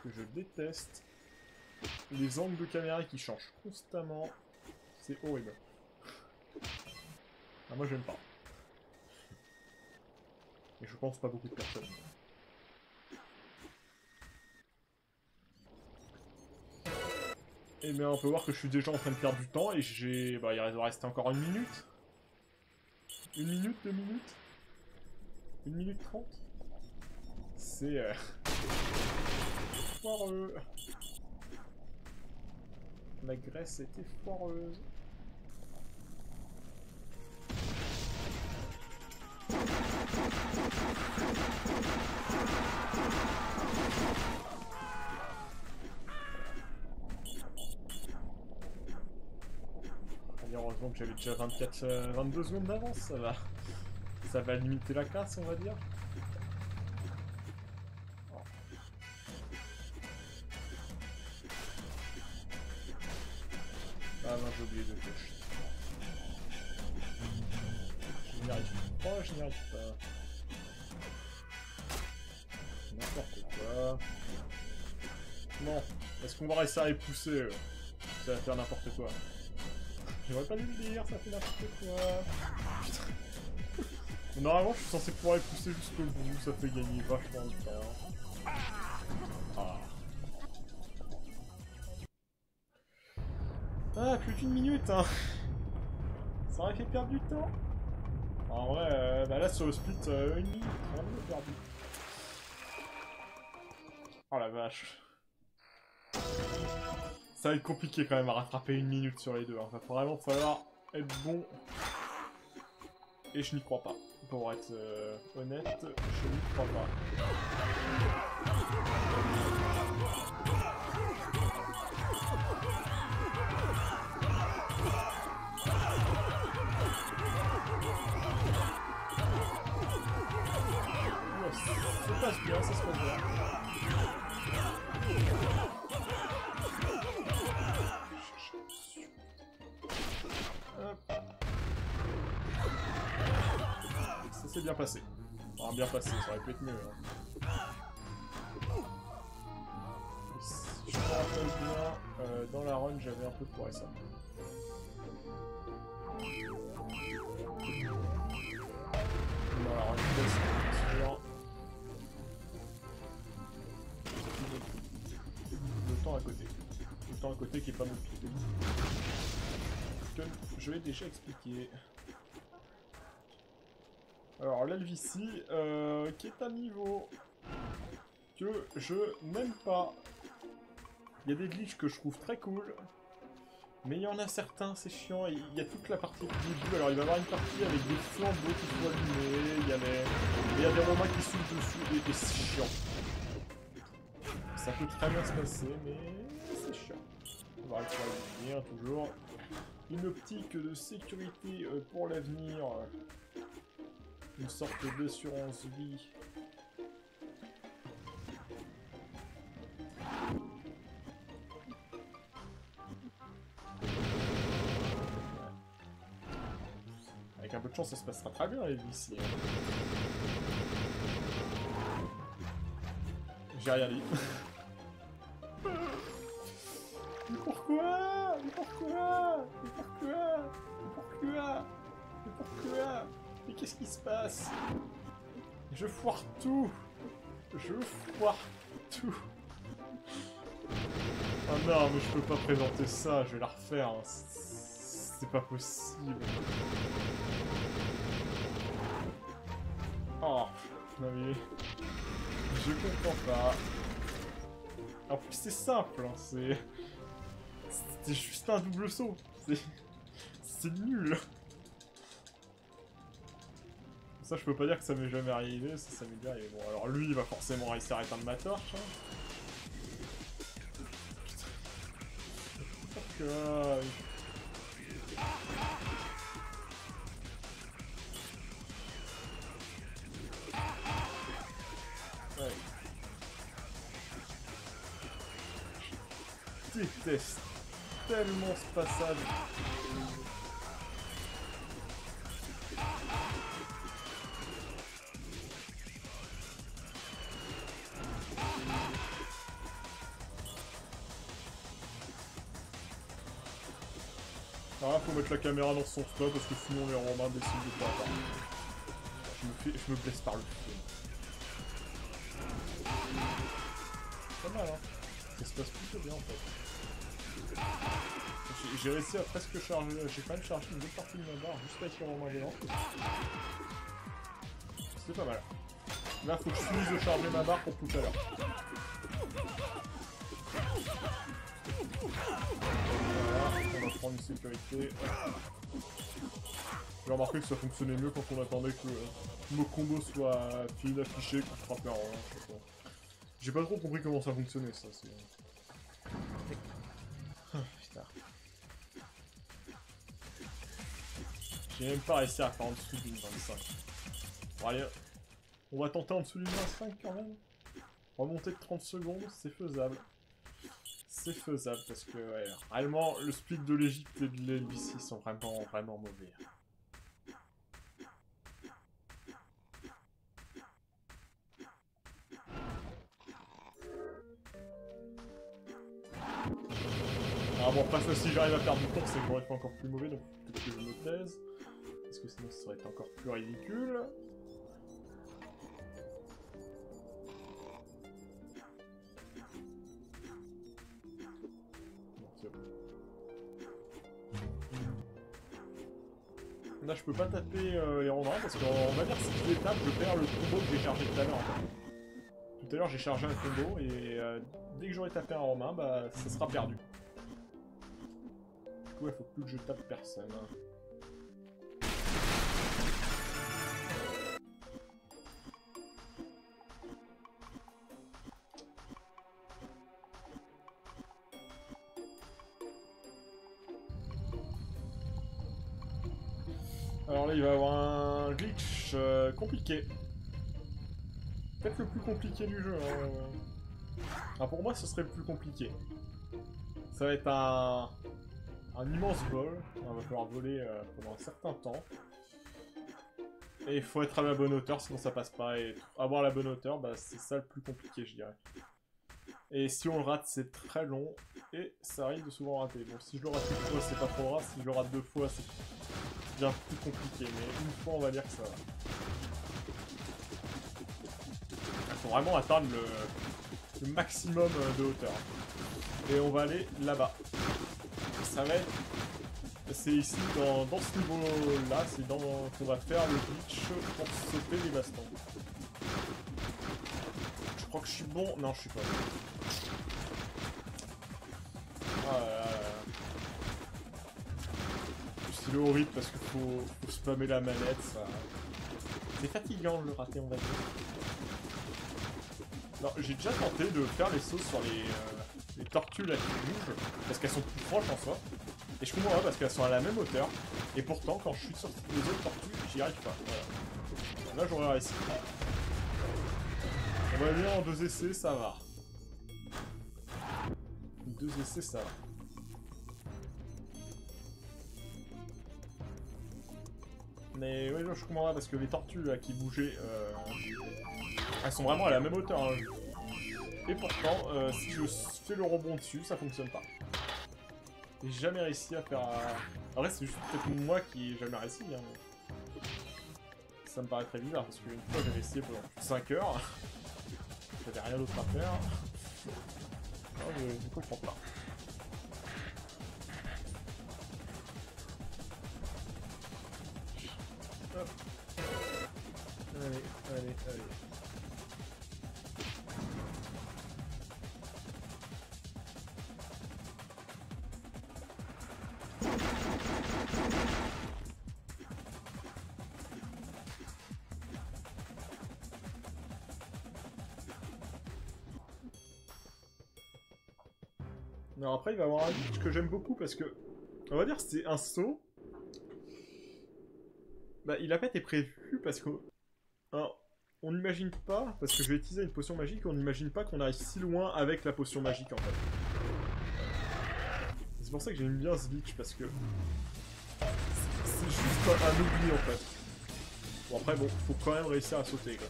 que je déteste. Les angles de caméra qui changent constamment. C'est horrible. Ah, moi, j'aime pas. Et je pense pas beaucoup de personnes. Et bien, on peut voir que je suis déjà en train de perdre du temps et j'ai... Bah, il va rester encore 1 minute. 1 minute, 2 minutes 1 minute 30. C'est... foireux. La graisse était foireuse. Allez, heureusement que j'avais déjà 22 secondes d'avance, ça va limiter la casse, on va dire. Oh. Ah non, j'ai oublié de piocher. Je n'y arrive pas, je n'y arrive pas. N'importe quoi. Non, est-ce qu'on va réussir à les pousser ça va faire n'importe quoi. J'aurais pas dû le dire, ça fait n'importe quoi. Putain. Normalement, je suis censé pouvoir les pousser jusqu'au bout, ça fait gagner vachement de temps. Ah. Ah, plus d'1 minute, hein. Ça aurait fait perdre du temps. En vrai, bah là, sur le split, 1 minute, on a perdu. Oh la vache. Ça va être compliqué quand même à rattraper 1 minute sur les deux. Hein. Va vraiment falloir être bon. Et je n'y crois pas. Pour être honnête, je n'y crois pas. Ça se passe bien, ça se passe bien. Ça s'est bien passé. Enfin, bien passé, ça aurait pu être mieux. Hein. Si je me rappelle bien, dans la run, j'avais un peu foiré ça. Dans la run, bien sûr. Le temps à côté. Le temps à côté qui est pas mon pied. Que je l'ai déjà expliqué. Alors l'Elvici, qui est un niveau que je n'aime pas. Il y a des glitches que je trouve très cool, mais il y en a certains, c'est chiant. Il y a toute la partie du début. Alors il va y avoir une partie avec des flambeaux qui sont allumés, il y a des romains qui sautent dessus, et c'est chiant. Ça peut très bien se passer, mais c'est chiant. On va réussir à venir toujours. Une optique de sécurité pour l'avenir. Une sorte d'assurance vie. Avec un peu de chance, ça se passera très bien, les vies ici. J'ai rien dit. Mais pourquoi? Mais pourquoi? Mais pourquoi? Mais pourquoi? Mais pourquoi? Mais qu'est-ce qui se passe? Je foire tout! Je foire tout! Oh non, mais je peux pas présenter ça, je vais la refaire. Hein. C'est pas possible. Oh, non mais... Je comprends pas. En plus c'est simple, hein, c'est... C'était juste un double saut. C'est nul. Ça je peux pas dire que ça m'est jamais arrivé, ça m'est déjà arrivé. Bon alors lui il va forcément réussir à éteindre ma torche. Hein. Ouais. Je déteste tellement ce passage. Alors là, faut mettre la caméra dans son stop parce que sinon les Romains décident de pas avoir. Je me blesse par le feu. Pas mal, hein. Ça se passe plutôt bien en fait. J'ai réussi à presque charger. J'ai quand même chargé une bonne partie de ma barre juste avec les Romains géants. C'est pas mal. Là, faut que je finisse de charger ma barre pour tout à l'heure. Voilà, on va prendre une sécurité. J'ai remarqué que ça fonctionnait mieux quand on attendait que nos combos soient affichés pour frapper en rang. J'ai pas trop compris comment ça fonctionnait, ça. Putain. J'ai même pas réussi à faire en dessous d'une 25. Bon allez, on va tenter en dessous d'une 25 quand même. Remonter de 30 secondes, c'est faisable. C'est faisable parce que ouais, réellement le split de l'Egypte et de l'LBC sont vraiment mauvais. Ah bon, après ça, si j'arrive à faire du tour, c'est que j'aurais été encore plus mauvais, donc peut-être que je me taise. Parce que sinon ça aurait été encore plus ridicule. Là, je peux pas taper les Romains parce qu'on va dire que si je les tape, je perds le combo que j'ai chargé tout à l'heure. En fait. Tout à l'heure, j'ai chargé un combo et dès que j'aurai tapé un Romain, bah ça sera perdu. Du coup, il faut plus que je tape personne. Alors là, il va y avoir un glitch compliqué. Peut-être le plus compliqué du jeu. Hein. Ah, pour moi, ce serait le plus compliqué. Ça va être un immense vol. On va falloir voler pendant un certain temps. Et il faut être à la bonne hauteur, sinon ça passe pas. Et avoir la bonne hauteur, bah, c'est ça le plus compliqué, je dirais. Et si on le rate, c'est très long. Et ça arrive de souvent rater. Bon, si je le rate une fois, c'est pas trop grave. Si je le rate deux fois, c'est bien plus compliqué. Mais une fois, on va dire que ça va. Il faut vraiment atteindre le maximum de hauteur. Et on va aller là-bas. Ça va être... C'est ici, dans ce niveau-là, c'est dans qu'on va faire le glitch pour sauter les bastons. Je crois que je suis bon... Non, je suis pas bon. Ah là là. C'est horrible parce qu'il faut spammer la manette, ça... C'est fatigant de le rater, on va dire. Non, j'ai déjà tenté de faire les sauts sur les tortues là qui bougent, parce qu'elles sont plus proches en soi. Et je comprends pas parce qu'elles sont à la même hauteur. Et pourtant, quand je suis sur les autres tortues, j'y arrive pas. Voilà. Là, j'aurais réussi. On va venir en 2 essais, ça va. 2 essais, ça va. Mais ouais, je comprends pas parce que les tortues là qui bougeaient, elles sont vraiment à la même hauteur. Hein. Et pourtant, si je fais le rebond dessus, ça fonctionne pas. J'ai jamais réussi à faire... Après, c'est juste peut-être moi qui ai jamais réussi. Hein. Ça me paraît très bizarre, parce qu'une fois, j'avais essayé pendant plus de 5 heures. J'avais rien d'autre à faire. Non, je comprends pas. Hop. Allez, allez, allez. Alors après, il va y avoir un glitch que j'aime beaucoup parce que, on va dire, c'est un saut. Bah, il a pas été prévu parce que, alors, on n'imagine pas, parce que je vais utiliser une potion magique, on n'imagine pas qu'on arrive si loin avec la potion magique en fait. C'est pour ça que j'aime bien ce glitch parce que c'est juste un oubli en fait. Bon après, bon, faut quand même réussir à sauter quoi.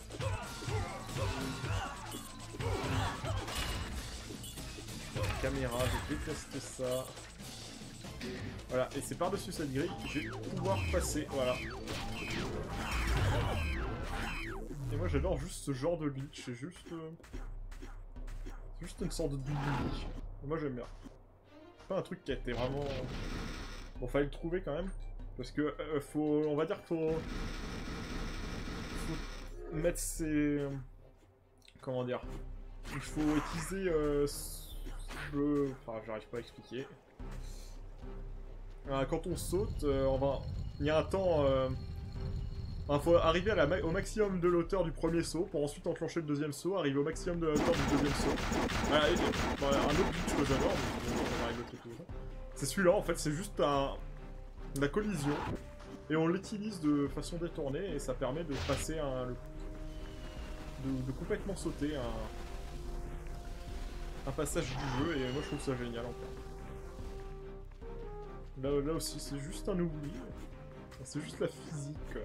Caméra, je déteste ça. Voilà, et c'est par-dessus cette grille que je vais pouvoir passer, voilà. Et moi j'adore juste ce genre de glitch, c'est juste une sorte de double. Moi j'aime bien. C'est pas un truc qui a été vraiment... Bon, fallait le trouver quand même, parce que faut... On va dire qu'il faut mettre ses... Comment dire? Il faut utiliser... Enfin, j'arrive pas à expliquer. Quand on saute, il y a un temps... Il faut arriver à au maximum de l'auteur du premier saut, pour ensuite enclencher le deuxième saut, arriver au maximum de la hauteur du deuxième saut. Voilà, un autre glitch que j'adore, c'est celui-là en fait, c'est juste la collision, et on l'utilise de façon détournée, et ça permet de passer de complètement sauter un passage du jeu, et moi je trouve ça génial en fait. Là aussi, c'est juste un oubli, c'est juste la physique.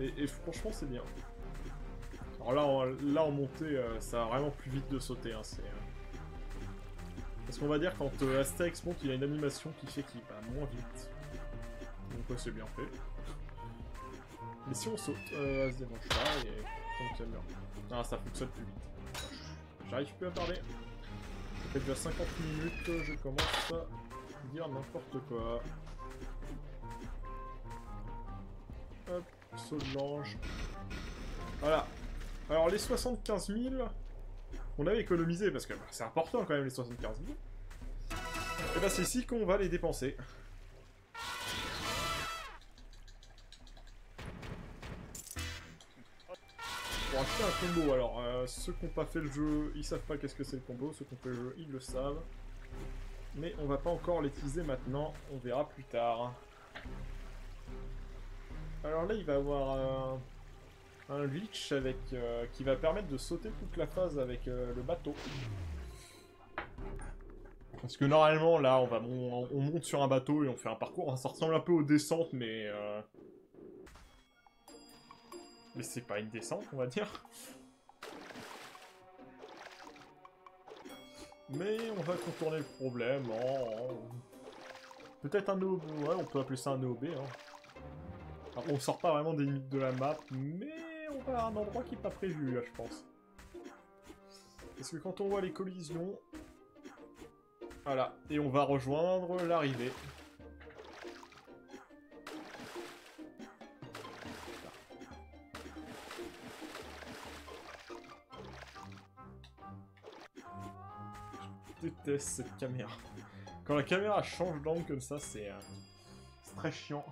Et franchement, c'est bien. Alors là en montée, ça va vraiment plus vite de sauter. Hein, parce qu'on va dire, quand Astérix monte, il y a une animation qui fait qu'il va moins vite. Donc ouais, c'est bien fait. Mais si on saute, ça se dérange pas et ça fonctionne bien. Ah, ça fonctionne plus vite. J'arrive plus à parler. Ça fait déjà 50 minutes, je commence à dire n'importe quoi. Hop. Saut de l'ange. Voilà. Alors les 75 000, on avait économisé parce que c'est important quand même les 75 000. Et bah c'est ici qu'on va les dépenser. Pour acheter un combo, alors ceux qui n'ont pas fait le jeu, ils savent pas qu'est-ce que c'est le combo, ceux qui ont fait le jeu, ils le savent. Mais on va pas encore l'utiliser maintenant, on verra plus tard. Alors là, il va y avoir un glitch avec, qui va permettre de sauter toute la phase avec le bateau. Parce que normalement, là, on monte sur un bateau et on fait un parcours. Ça ressemble un peu aux descentes, mais c'est pas une descente, on va dire. Mais on va contourner le problème peut-être un OB, ouais, on peut appeler ça un OB, hein. Alors, on sort pas vraiment des limites de la map, mais on va à un endroit qui n'est pas prévu, là, je pense. Parce que quand on voit les collisions... Voilà, et on va rejoindre l'arrivée. Je déteste cette caméra. Quand la caméra change d'angle comme ça, c'est très chiant.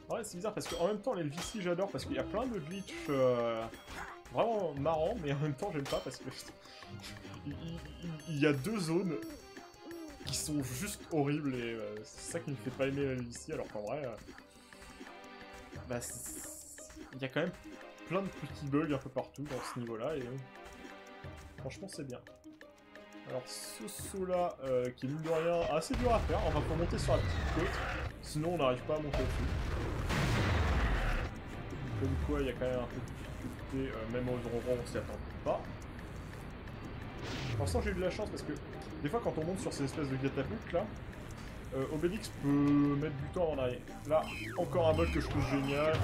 Ouais, c'est bizarre parce qu'en même temps, les LVC j'adore parce qu'il y a plein de glitch vraiment marrants, mais en même temps, j'aime pas parce que il y a deux zones qui sont juste horribles et c'est ça qui me fait pas aimer la LVC, alors qu'en vrai, bah, il y a quand même plein de petits bugs un peu partout dans ce niveau-là et franchement, c'est bien. Alors ce saut là, qui est mine de rien assez dur à faire, enfin faut monter sur la petite côte, sinon on n'arrive pas à monter dessus. Comme quoi, il y a quand même un peu de difficulté, même au Dromron, on s'y attend pas. Pour l'instant, j'ai eu de la chance parce que des fois, quand on monte sur ces espèces de catapultes là, Obélix peut mettre du temps en arrière. Là, encore un bug que je trouve génial.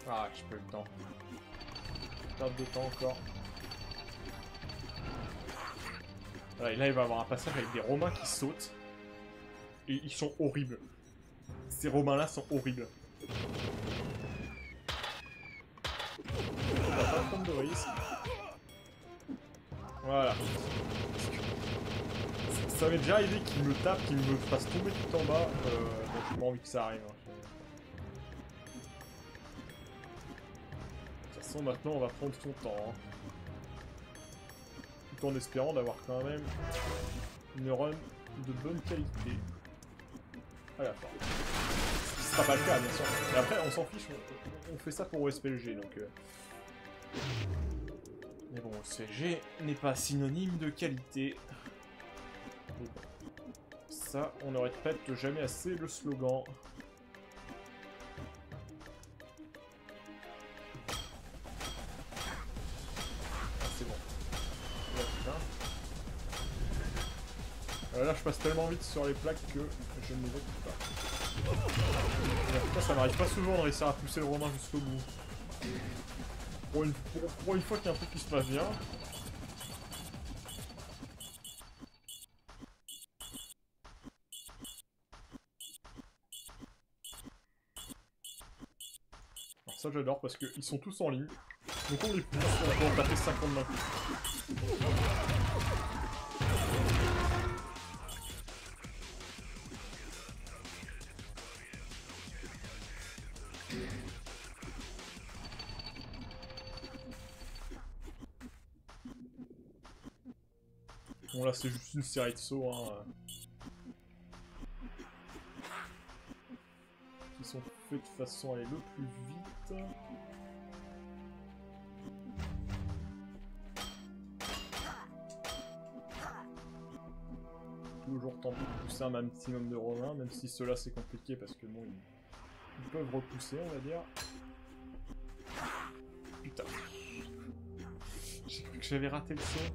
Ah, j'ai pas eu le temps. Perte de temps encore. Voilà, et là, il va y avoir un passage avec des Romains qui sautent. Et ils sont horribles. Ces Romains-là sont horribles. On va pas prendre de risque. Voilà. Ça m'est déjà arrivé qu'il me tape, qu'il me fasse tomber tout en bas. Donc j'ai pas envie que ça arrive. Hein. De toute façon, maintenant, on va prendre son temps. Hein. Tout en espérant d'avoir quand même une run de bonne qualité. À la fin. Ce sera pas le cas, bien sûr. Et après, on s'en fiche, on fait ça pour OSPLG, donc... Mais bon, OSPLG n'est pas synonyme de qualité. Bon. Ça, on ne répète jamais assez le slogan. Ah, c'est bon. Là, putain. Là, je passe tellement vite sur les plaques que je ne les vois pas. Putain, ça m'arrive pas souvent de réussir à pousser le Romain jusqu'au bout. Pour une fois qu'il y a un truc qui se passe bien. Alors ça j'adore parce qu'ils sont tous en ligne. Donc on les pousse, on peut en taper 50 d'un coup. Bon là c'est juste une série de sauts hein, qui sont faits de façon à aller le plus vite. Toujours tenter de pousser un maximum de Romains, même si cela c'est compliqué parce que bon ils peuvent repousser on va dire. Putain. J'ai cru que j'avais raté le saut.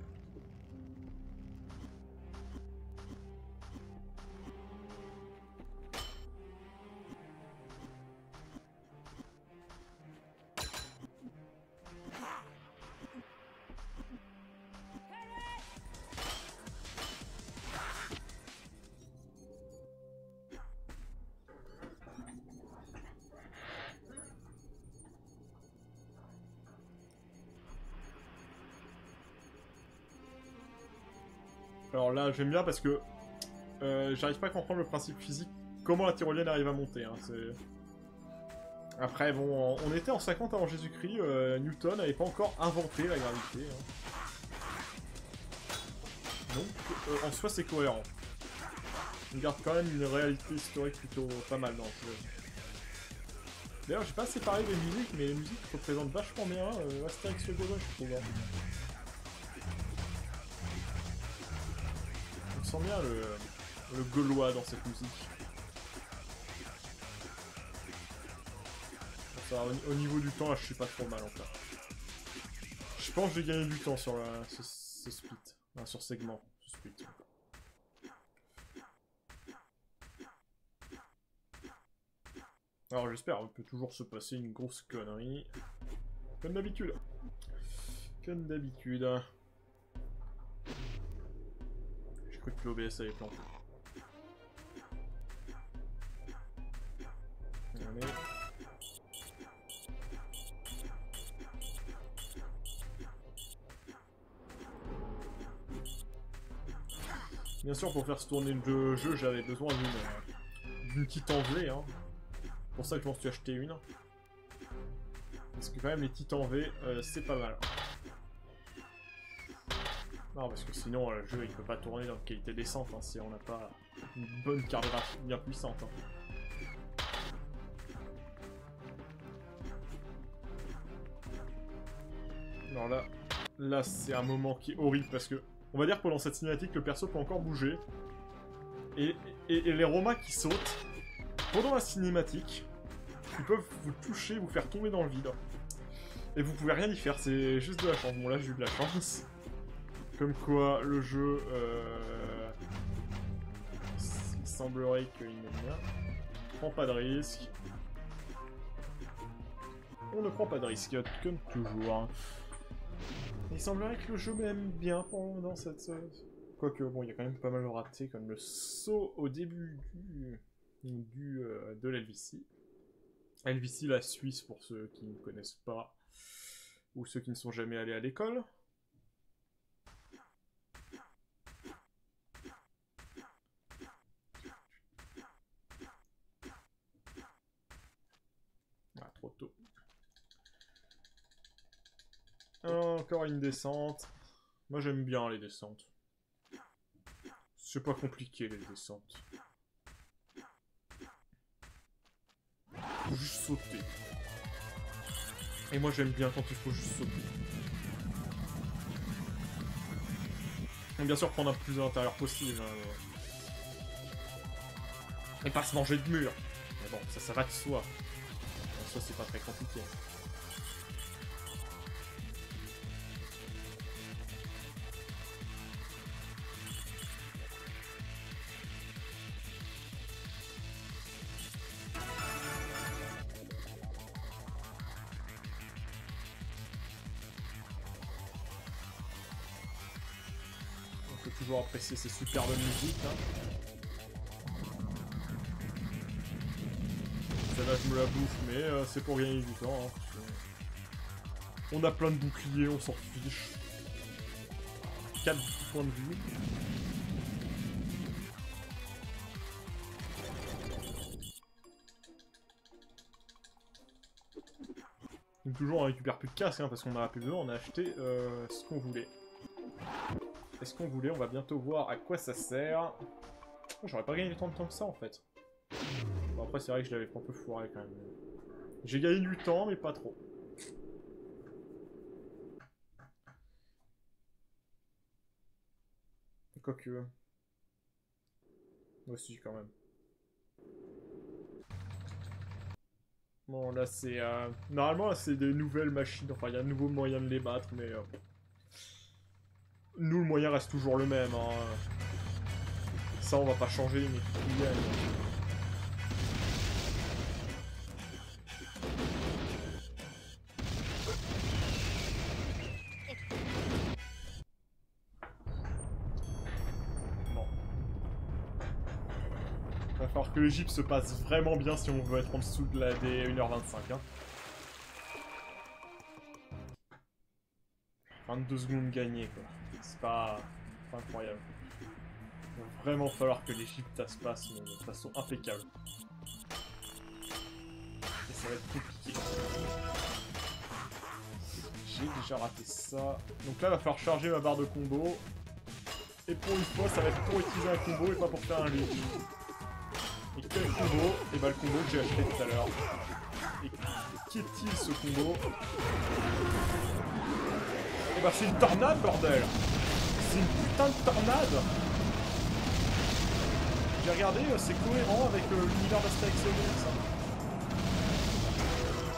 Alors là, j'aime bien parce que j'arrive pas à comprendre le principe physique, comment la tyrolienne arrive à monter. Hein, après, bon, on était en 50 avant Jésus-Christ, Newton n'avait pas encore inventé la gravité. Hein. Donc, en soi, c'est cohérent. On garde quand même une réalité historique plutôt pas mal dans le jeu. D'ailleurs, j'ai pas assez parlé des musiques, mais les musiques représentent vachement bien Astérix le Gaulois, je trouve. Hein. On sent bien le Gaulois dans cette musique. Ça, au niveau du temps, là, je suis pas trop mal encore. Je pense que j'ai gagné du temps sur ce split. Enfin, sur segment, ce split. Alors j'espère, il peut toujours se passer une grosse connerie. Comme d'habitude. Comme d'habitude. J'ai cru que l'OBS avait planté. Allez. Bien sûr, pour faire se tourner le jeu, j'avais besoin d'une petite envelée. Hein. C'est pour ça que je m'en suis acheté une. Parce que quand même, les titans V, c'est pas mal. Non, parce que sinon, le jeu, il peut pas tourner dans une qualité décente hein, si on n'a pas une bonne carte graphique bien puissante. Hein. Alors là c'est un moment qui est horrible parce que, on va dire que pendant cette cinématique, le perso peut encore bouger. Et les Romains qui sautent, pendant la cinématique, ils peuvent vous toucher, vous faire tomber dans le vide. Et vous pouvez rien y faire, c'est juste de la chance. Bon là j'ai eu de la chance. Comme quoi le jeu... il semblerait qu'il m'aime bien. On prend pas de risque. On ne prend pas de risque, comme toujours. Il semblerait que le jeu m'aime bien pendant cette... Quoique, bon, il y a quand même pas mal de ratés, comme le saut au début de l'LVC. LVC, la Suisse, pour ceux qui ne connaissent pas, ou ceux qui ne sont jamais allés à l'école. Ah, trop tôt. Encore une descente. Moi, j'aime bien les descentes. C'est pas compliqué, les descentes. Faut juste sauter. Et moi, j'aime bien quand il faut juste sauter. Et bien sûr, prendre un plus à l'intérieur possible. Hein, mais... Et pas se manger de mur. Mais bon, ça va de soi. En soi, c'est pas très compliqué. Toujours apprécier ces superbes musiques. Hein. Celle-là, je me la bouffe, mais c'est pour gagner du temps. Hein, on a plein de boucliers, on s'en fiche. 4 points de vue. Donc toujours on récupère plus de casque, hein, parce qu'on a plus besoin, on a acheté ce qu'on voulait. Est-ce qu'on voulait? On va bientôt voir à quoi ça sert. Oh, j'aurais pas gagné tant de temps que ça en fait. Bon, après c'est vrai que je l'avais un peu foiré quand même. J'ai gagné du temps mais pas trop. Quoique... Moi aussi quand même. Bon là c'est... Normalement là c'est des nouvelles machines, enfin il y a un nouveau moyen de les battre mais... Nous, le moyen reste toujours le même. Hein. Ça, on va pas changer, mais il y a... Bon. Il va falloir que l'Égypte se passe vraiment bien si on veut être en dessous de la des 1h25. Hein. 22 secondes gagnées, quoi. C'est pas incroyable. Il va vraiment falloir que l'Égypte se passe de façon impeccable. Et ça va être compliqué. J'ai déjà raté ça. Donc là, il va falloir charger ma barre de combo. Et pour une fois, ça va être pour utiliser un combo et pas pour faire un lead. Et quel combo? Et bah le combo que j'ai acheté tout à l'heure. Et qu'est-il ce combo? Et bah c'est une tornade, bordel! C'est une putain de tornade! J'ai regardé, c'est cohérent avec l'univers d'Astérix et Obélix.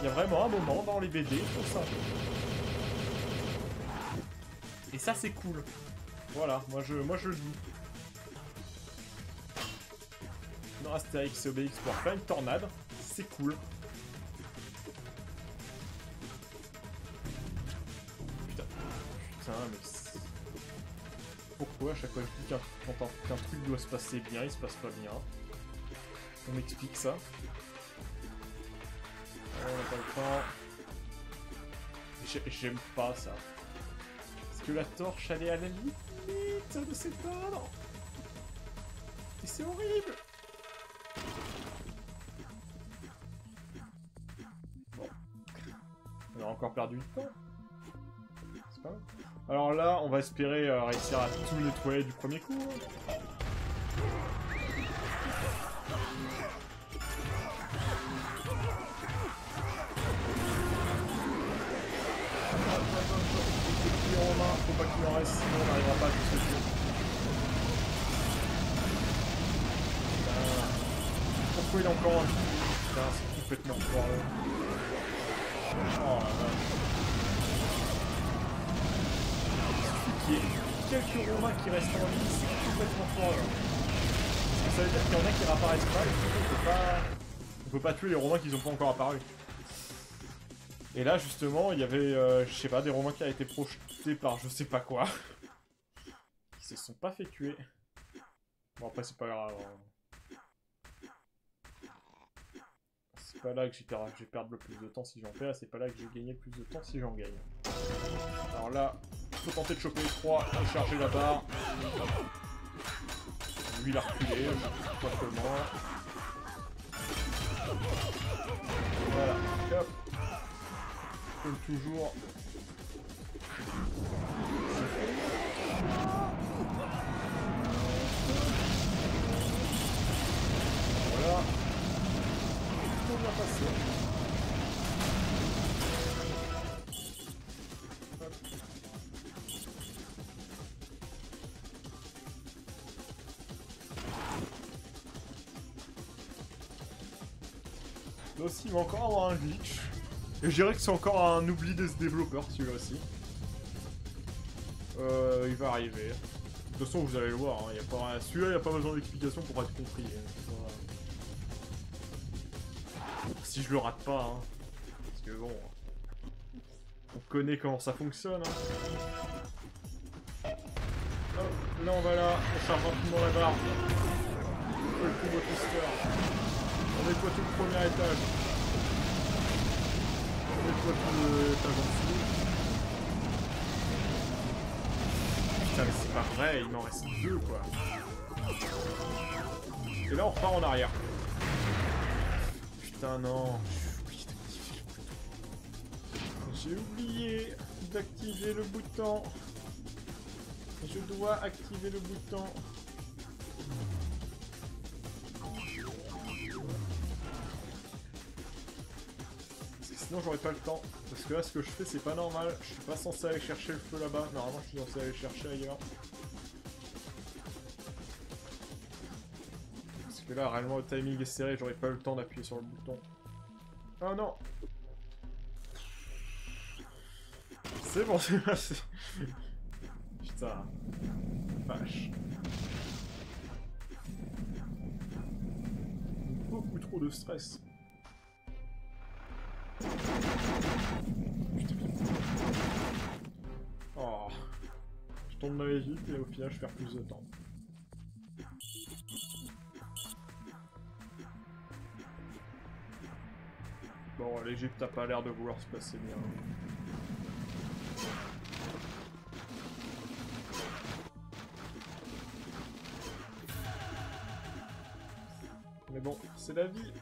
Il y a vraiment un moment dans les BD pour ça. Et ça c'est cool. Voilà, moi je le dis. Dans Astérix et Obélix pour faire une tornade, c'est cool. Putain, mais... Pourquoi à chaque fois que je dis qu'un truc doit se passer bien, il se passe pas bien? On m'explique ça. On n'a pas le temps. J'aime pas ça. Est-ce que la torche elle est à la limite de s'éteindre? Et c'est horrible! Bon. On a encore perdu du temps. C'est pas mal. Alors là, on va espérer réussir à tout nettoyer du premier coup. Faut pas qu'il en reste, sinon on n'arrivera pas à tout ce que Pourquoi il est encore en vie? Putain, c'est complètement foireux. Oh la vache. Il suffit qu'il y ait quelques Romains qui restent en vie, c'est complètement foireux. Parce que ça veut dire qu'il y en a qui réapparaissent pas, et du coup on peut pas tuer les Romains qui n'ont pas encore apparu. Et là justement, il y avait, je sais pas, des Romains qui avaient été projetés par je sais pas quoi. Qui se sont pas fait tuer. Bon après c'est pas grave. C'est pas là que je vais perdre le plus de temps si j'en perds, c'est pas là que j'ai gagné le plus de temps si j'en gagne. Alors là, il faut tenter de choper les 3 et charger la barre. Lui il a reculé, pas seulement. Voilà, hop. Comme toujours. Voilà. Tout bien passé. Hop. Là aussi, il va encore avoir un glitch. Et je dirais que c'est encore un oubli de ce développeur, celui-là aussi. Il va arriver. De toute façon, vous allez le voir, hein, celui-là, il n'y a pas besoin d'explication pour être compris. Voilà. Si je le rate pas, hein. Parce que bon... On connaît comment ça fonctionne, hein. Hop, là on va là, on charge rapidement la barre. On fait le combo twister. On nettoie tout le premier étage. On nettoie tout l'étage en dessous. Putain mais c'est pas vrai, il m'en reste 2 quoi. Et là on repart en arrière. Putain non. J'ai oublié d'activer le bouton. Je dois activer le bouton. Parce que sinon j'aurais pas le temps. Parce que là ce que je fais c'est pas normal. Je suis pas censé aller chercher le feu là-bas. Normalement je suis censé aller le chercher ailleurs. Parce que là réellement le timing est serré. J'aurais pas eu le temps d'appuyer sur le bouton. Oh non. C'est bon, c'est passé. Putain. Vache. Beaucoup trop de stress. Putain. Oh. Je tombe dans les vite et au final je perds plus de temps. Bon, l'Egypte a pas l'air de vouloir se passer bien. Mais bon, c'est la vie.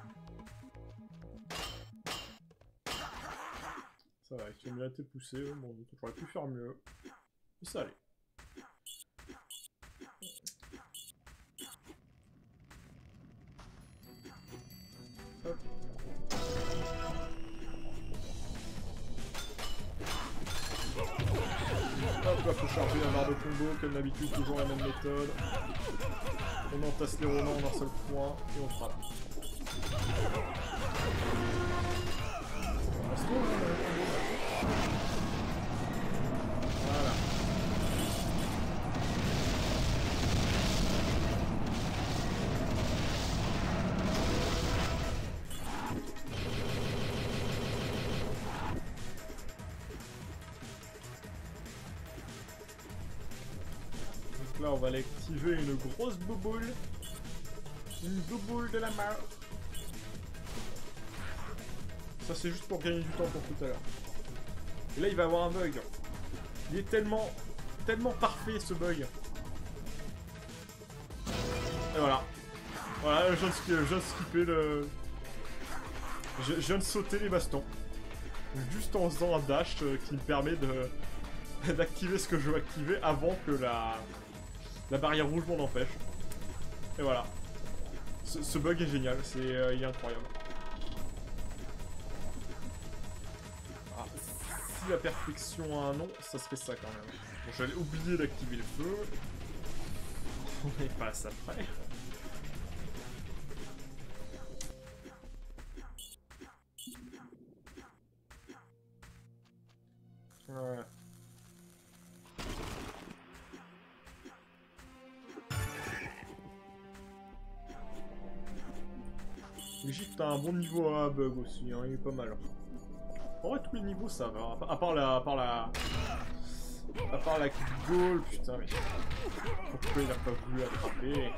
Ça va, il a été poussé. Bon, j'aurais pu faire mieux. Mais ça allait. Hop. Hop, là faut charger la barre de combo, comme d'habitude, toujours la même méthode. On entasse les Romains en un seul point, et on frappe. Voilà. Donc là, on va aller activer une grosse bouboule. Une bouboule de la mort. Ça c'est juste pour gagner du temps pour tout à l'heure. Et là il va avoir un bug. Il est tellement parfait ce bug. Et voilà. Voilà, je viens de skipper le... Je viens de sauter les bastons. Juste en faisant un dash qui me permet d'activer ce que je veux activer avant que la barrière rouge m'en empêche. Et voilà. Ce bug est génial, il est incroyable. Ah, si la perfection a un nom, ça serait ça quand même. Bon, j'allais oublier d'activer le feu. On est pas à ça près. L'Egypte a un bon niveau à bug aussi, hein, il est pas mal. En vrai, tous les niveaux ça va. À part la goal, putain, mais pourquoi il a pas voulu attraper?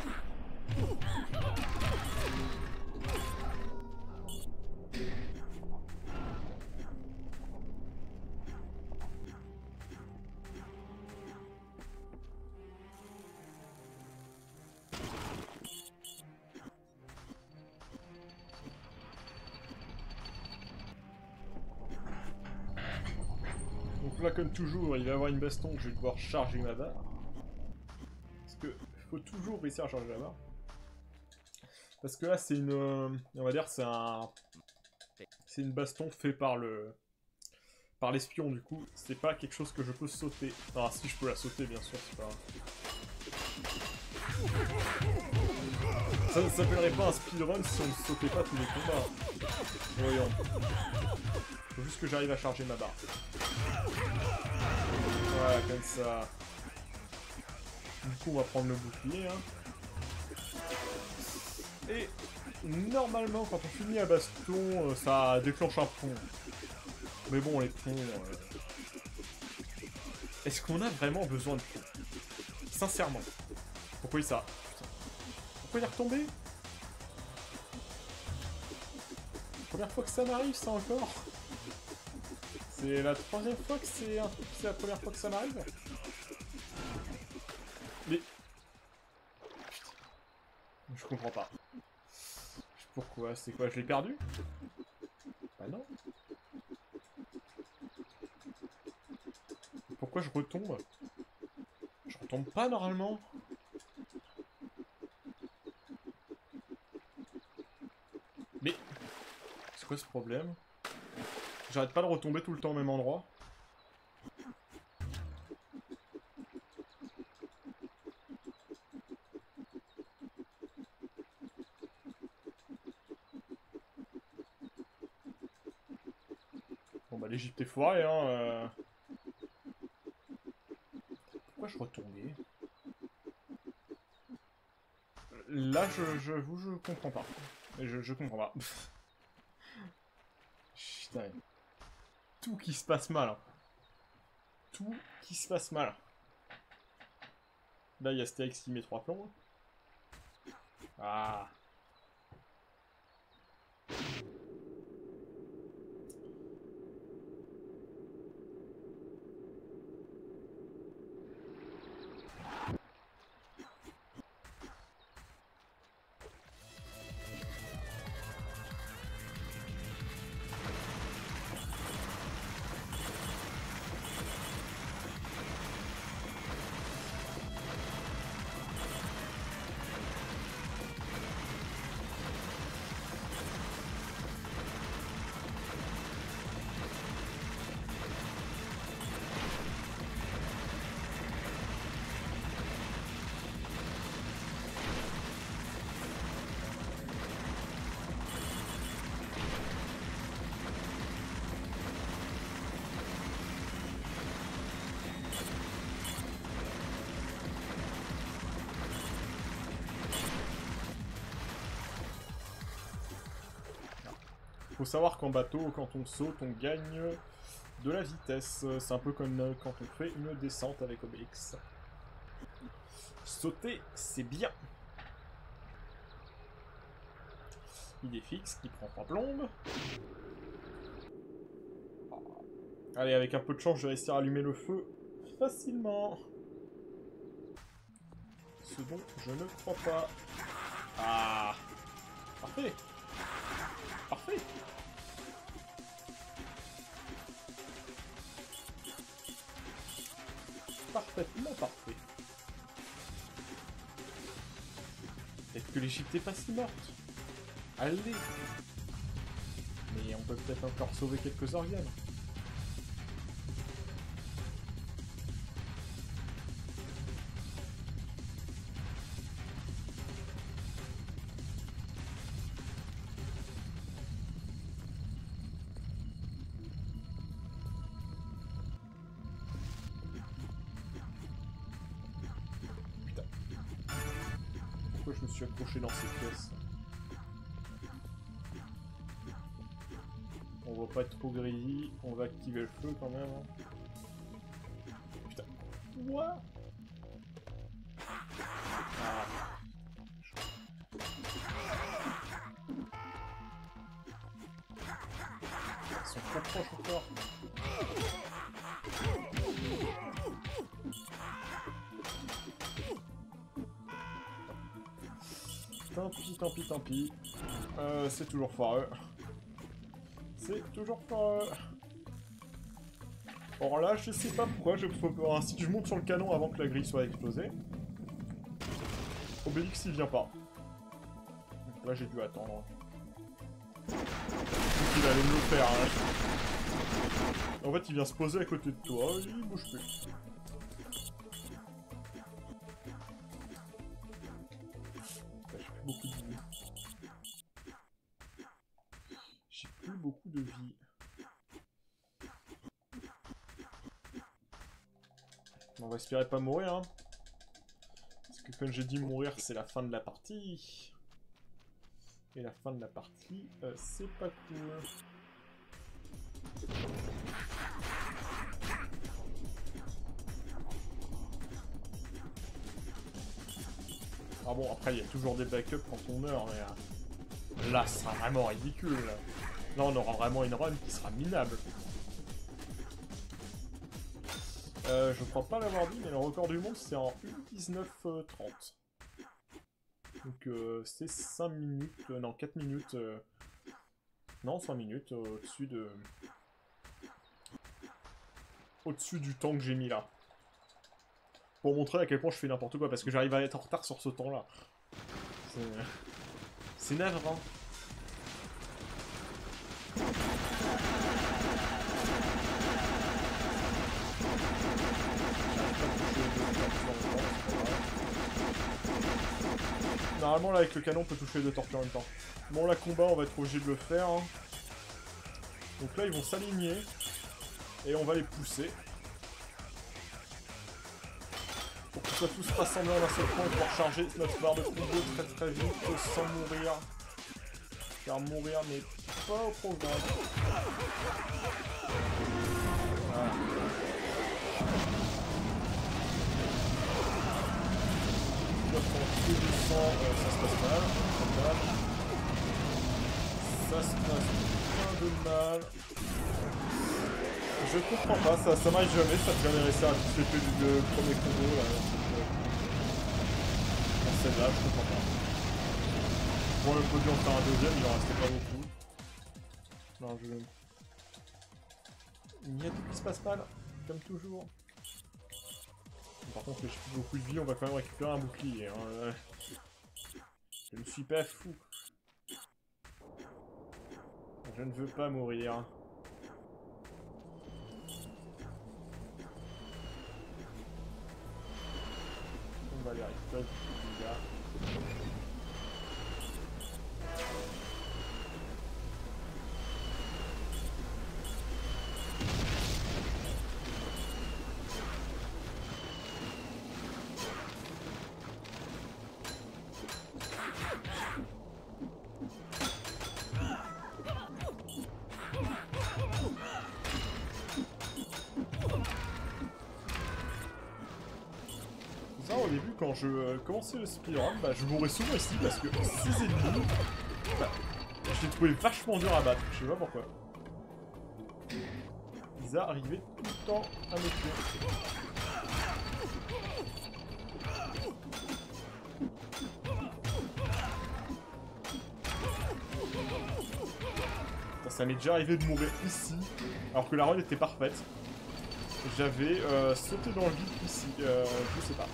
Donc là, comme toujours, il va y avoir une baston que je vais devoir charger ma barre. Parce que faut toujours réussir à charger la barre. Parce que là, c'est une... on va dire, c'est une baston fait par l'espion, du coup. C'est pas quelque chose que je peux sauter. Ah, si, je peux la sauter, bien sûr, c'est pas grave. Ça ne s'appellerait pas un speedrun si on ne sautait pas tous les combats. Voyons. Faut juste que j'arrive à charger ma barre. Voilà, comme ça. Du coup, on va prendre le bouclier. Hein. Et normalement, quand on finit la baston, ça déclenche un pont. Mais bon, les ponts... Est-ce qu'on a vraiment besoin de ponts? Sincèrement. Pourquoi ça? Putain. Pourquoi il est retombé? Première fois que ça m'arrive, ça encore. C'est la troisième fois que c'est la première fois que ça m'arrive. Mais... Putain. Je comprends pas. Pourquoi? C'est quoi? Je l'ai perdu? Bah non. Pourquoi je retombe? Je retombe pas normalement. Mais... C'est quoi ce problème? J'arrête pas de retomber tout le temps au même endroit. Bon bah l'Egypte est foirée, hein. Pourquoi je retournais? Là, je comprends pas. Je comprends pas. Putain. Tout qui se passe mal. Hein. Tout qui se passe mal. Là, il y a Stérex qui met 3 plombs. Ah. Faut savoir qu'en bateau, quand on saute, on gagne de la vitesse. C'est un peu comme quand on fait une descente avec Obélix. Sauter, c'est bien. Idée fixe qui prend 3 plombes. Allez, avec un peu de chance, je vais réussir à allumer le feu facilement. Ce dont je ne crois pas. Ah, parfait. Parfait. Parfaitement parfait. Peut-être que l'Égypte est pas si morte. Allez. Mais on peut peut-être encore sauver quelques organes. Je me suis accroché dans cette pièce. On va pas être trop greedy. On va activer le feu quand même. Hein. Putain. What? Ah. Ils sont trop proches encore. Tant pis, tant pis, tant pis. C'est toujours foireux. C'est toujours foireux. Or là, je sais pas pourquoi, si je monte sur le canon avant que la grille soit explosée, Obélix il vient pas. Donc là j'ai dû attendre. Il allait me le faire. Hein. En fait il vient se poser à côté de toi, il bouge plus. J'ai plus beaucoup de vie. On va espérer pas mourir, hein. Parce que comme j'ai dit, mourir, c'est la fin de la partie. Et la fin de la partie, c'est pas cool. Ah bon, après, il y a toujours des backups quand on meurt, mais... là, ça sera vraiment ridicule. Là, on aura vraiment une run qui sera minable. Je crois pas l'avoir dit, mais le record du monde c'est en 1:19:30. Donc c'est 5 minutes, non 4 minutes, non 5 minutes au-dessus de... au-dessus du temps que j'ai mis là. Pour montrer à quel point je fais n'importe quoi, parce que j'arrive à être en retard sur ce temps là. C'est navrant. Normalement là avec le canon on peut toucher les deux tortues en même temps. Bon là combat on va être obligé de le faire. Hein. Donc là ils vont s'aligner. Et on va les pousser. Pour qu'ils soient tous rassemblés en un seul point et pouvoir charger notre barre de combo très très vite sans mourir. Car mourir n'est pas au programme. Voilà. Ça se passe mal. Ça se passe plein de mal. Je comprends pas, ça m'arrive jamais, ça me jamais réussi à tous les faits du premier combo là. Dans celle-là, je comprends pas. Bon, le produit en faire un deuxième, il en restait pas beaucoup. Non, il y a tout qui se passe mal, comme toujours. Par contre, j'ai plus beaucoup de vie, on va quand même récupérer un bouclier. Hein. Je ne suis pas fou. Je ne veux pas mourir. On va aller récupérer du dégâts. Au début, quand je commençais le speedrun, bah, je mourais souvent ici parce que ces ennemis, bah, je les trouvais vachement durs à battre, je sais pas pourquoi. Ils arrivaient tout le temps à me tuer. Ça m'est déjà arrivé de mourir ici, alors que la run était parfaite. J'avais sauté dans le vide ici, je sais pas.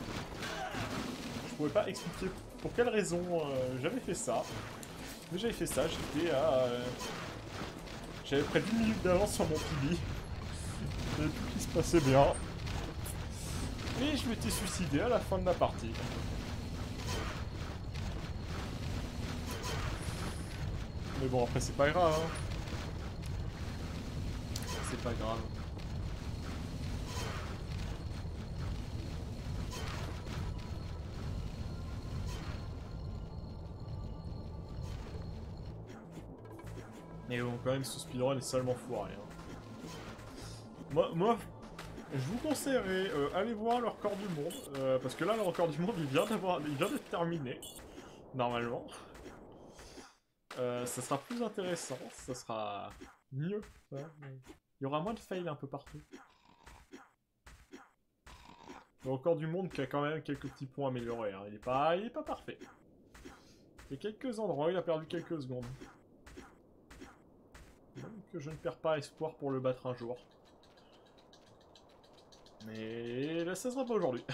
Je pourrais pas expliquer pour quelle raison j'avais fait ça. Mais j'avais fait ça, j'étais à... j'avais près d'1 minute d'avance sur mon PB. J'avais tout qui se passait bien. Et je m'étais suicidé à la fin de la partie. Mais bon, après c'est pas grave. Hein. C'est pas grave. Et bon, quand même, ce speedrun est seulement foiré. Hein. Moi, je vous conseillerais, allez voir le record du monde, parce que là, le record du monde, il vient d'être terminé, normalement. Ça sera plus intéressant, ça sera mieux. Ouais. Il y aura moins de fails un peu partout. Le record du monde qui a quand même quelques petits points améliorés, hein. Il est pas parfait. Il y a quelques endroits, il a perdu quelques secondes. Donc je ne perds pas espoir pour le battre un jour. Mais là, ça sera pas aujourd'hui.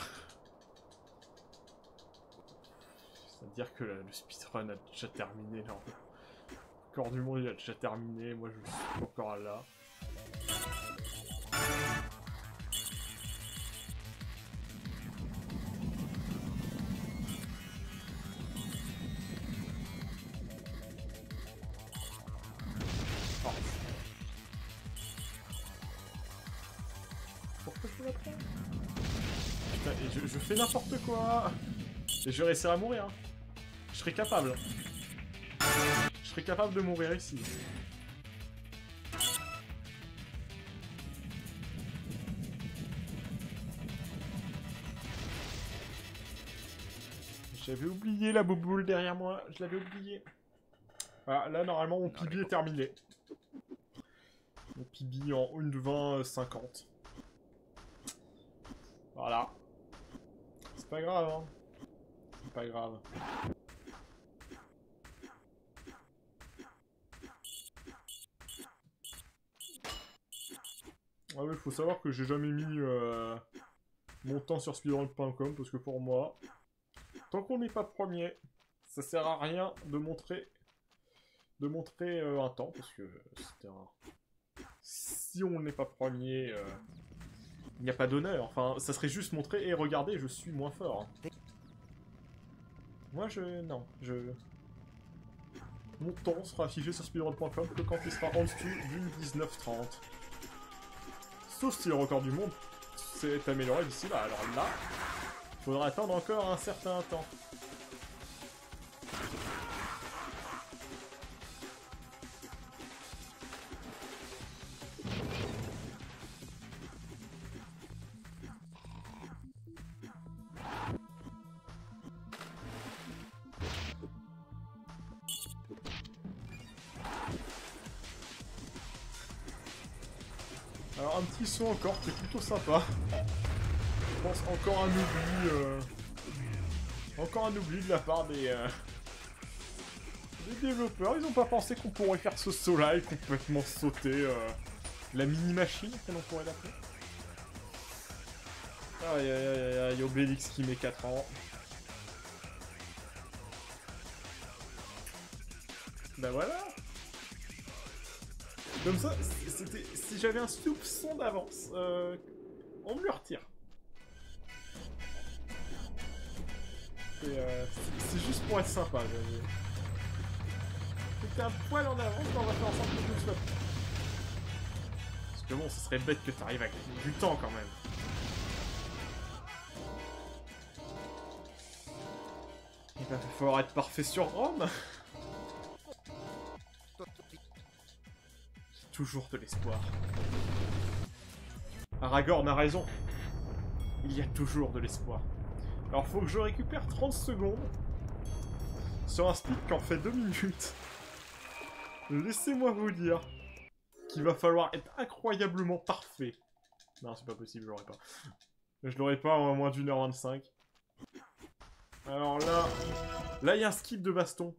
C'est-à-dire que le speedrun a déjà terminé, là. Le record du monde, il a déjà terminé. Moi, je suis encore là. Pourquoi je me la prends? Putain, et je fais n'importe quoi. Et je vais réussir à mourir. Hein. Je serais capable. Je serais capable de mourir ici. J'avais oublié la bouboule derrière moi. Je l'avais oublié. Voilà, là, normalement, mon PB est terminé. Mon PB en 1:20:50. Voilà. C'est pas grave, hein. C'est pas grave. Ah oui, faut savoir que j'ai jamais mis mon temps sur speedrun.com parce que pour moi, tant qu'on n'est pas premier, ça sert à rien de montrer un temps parce que c'était un... Si on n'est pas premier, il n'y a pas d'honneur. Enfin, ça serait juste montrer et regardez, je suis moins fort. Moi, non, mon temps sera affiché sur speedrun.com que quand il sera en dessous d'une 19:30. Sauf si le record du monde s'est amélioré d'ici là. Alors là, il faudra attendre encore un certain temps. Alors un petit saut encore qui est plutôt sympa. Je pense encore un oubli de la part des développeurs. Ils n'ont pas pensé qu'on pourrait faire ce saut là et complètement sauter la mini-machine, comme on pourrait l'appeler. Aïe aïe aïe aïe, Obélix qui met 4 ans. Bah voilà. Comme ça, c'était... Si j'avais un soupçon d'avance, on me le retire. C'est juste pour être sympa. C'était un poil en avance, on va faire en sorte que je le sois. Parce que bon, ce serait bête que tu arrives à gagner du temps quand même. Il va falloir être parfait sur Rome. Toujours de l'espoir. Aragorn a raison. Il y a toujours de l'espoir. Alors faut que je récupère 30 secondes sur un speed qui en fait 2 minutes. Laissez-moi vous dire qu'il va falloir être incroyablement parfait. Non, c'est pas possible, je l'aurai pas. Je l'aurai pas en moins d'1h25. Alors là, il y a un skip de baston.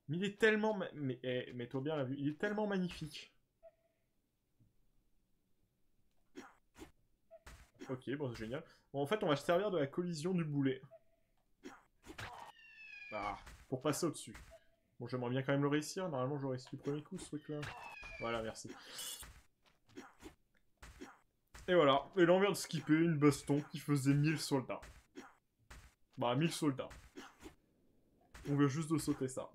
Mais il est tellement... Mets-toi bien la vue. Il est tellement magnifique. Ok, bon, c'est génial. Bon, en fait, on va se servir de la collision du boulet. Ah, pour passer au-dessus. Bon, j'aimerais bien quand même le réussir. Normalement, j'aurais réussi du premier coup, ce truc-là. Voilà, merci. Et voilà. Et là, on vient de skipper une baston qui faisait 1000 soldats. Bah, 1000 soldats. On vient juste de sauter ça.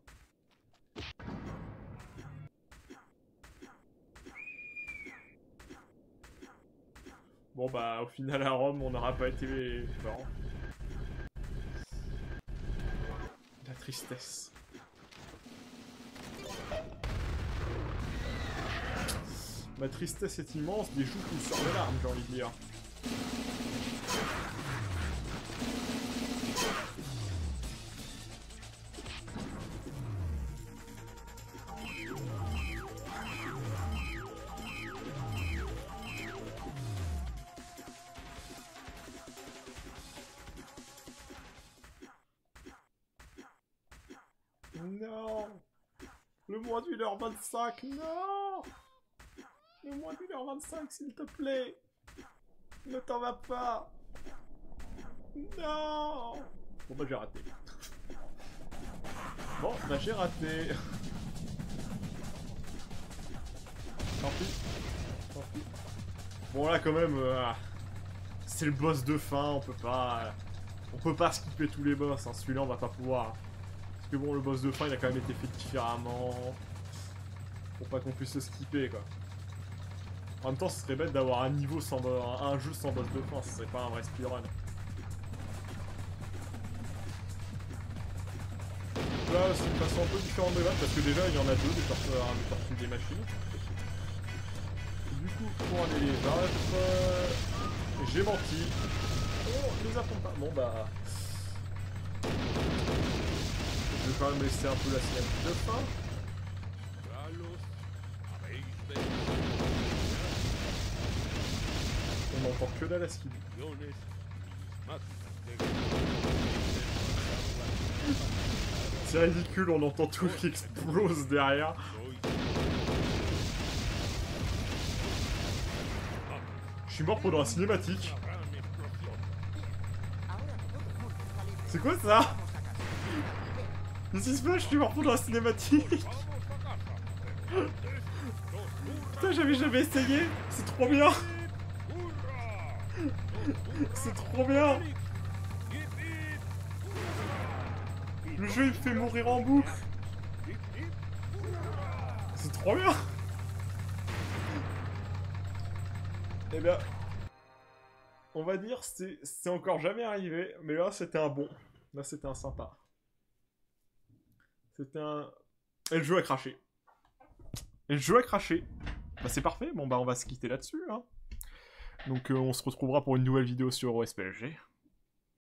Bon bah au final à Rome on n'aura pas été fort. La tristesse. Ma tristesse est immense, des joues qui me sortent des larmes, j'ai envie de dire. Non! Le moins d'1h25, non! Le moins d'1h25, s'il te plaît! Ne t'en va pas! Non! Bon bah j'ai raté. Bon bah j'ai raté. Tant pis. Tant pis. Bon là quand même, c'est le boss de fin, on peut pas skipper tous les boss, hein. Celui-là on va pas pouvoir. Parce que bon, le boss de fin il a quand même été fait différemment. Pour pas qu'on puisse se skipper quoi. En même temps, ce serait bête d'avoir un niveau sans un jeu sans boss de fin, ce serait pas un vrai speedrun. Là, c'est une façon un peu différente de battre parce que déjà il y en a deux des tortues des machines. Du coup, pour aller les battre, j'ai menti. Oh, les affronte pas. Bon bah. Je vais quand même laisser un peu la cinématique de fin. On n'entend que dalle à ce qu'il dit. C'est ridicule, on entend tout qui explose derrière. Je suis mort pendant la cinématique. C'est quoi ça? Qu'est-ce qui se passe? Je suis mort pendant la cinématique. Putain, j'avais jamais essayé. C'est trop bien. C'est trop bien. Le jeu il me fait mourir en boucle. C'est trop bien. Eh bien, on va dire c'est encore jamais arrivé, mais là c'était un bon. Là c'était un sympa. C'était un... Et le jeu a craché. Et le jeu a craché. Bah c'est parfait, bon bah on va se quitter là-dessus. Hein. Donc on se retrouvera pour une nouvelle vidéo sur OSPLG.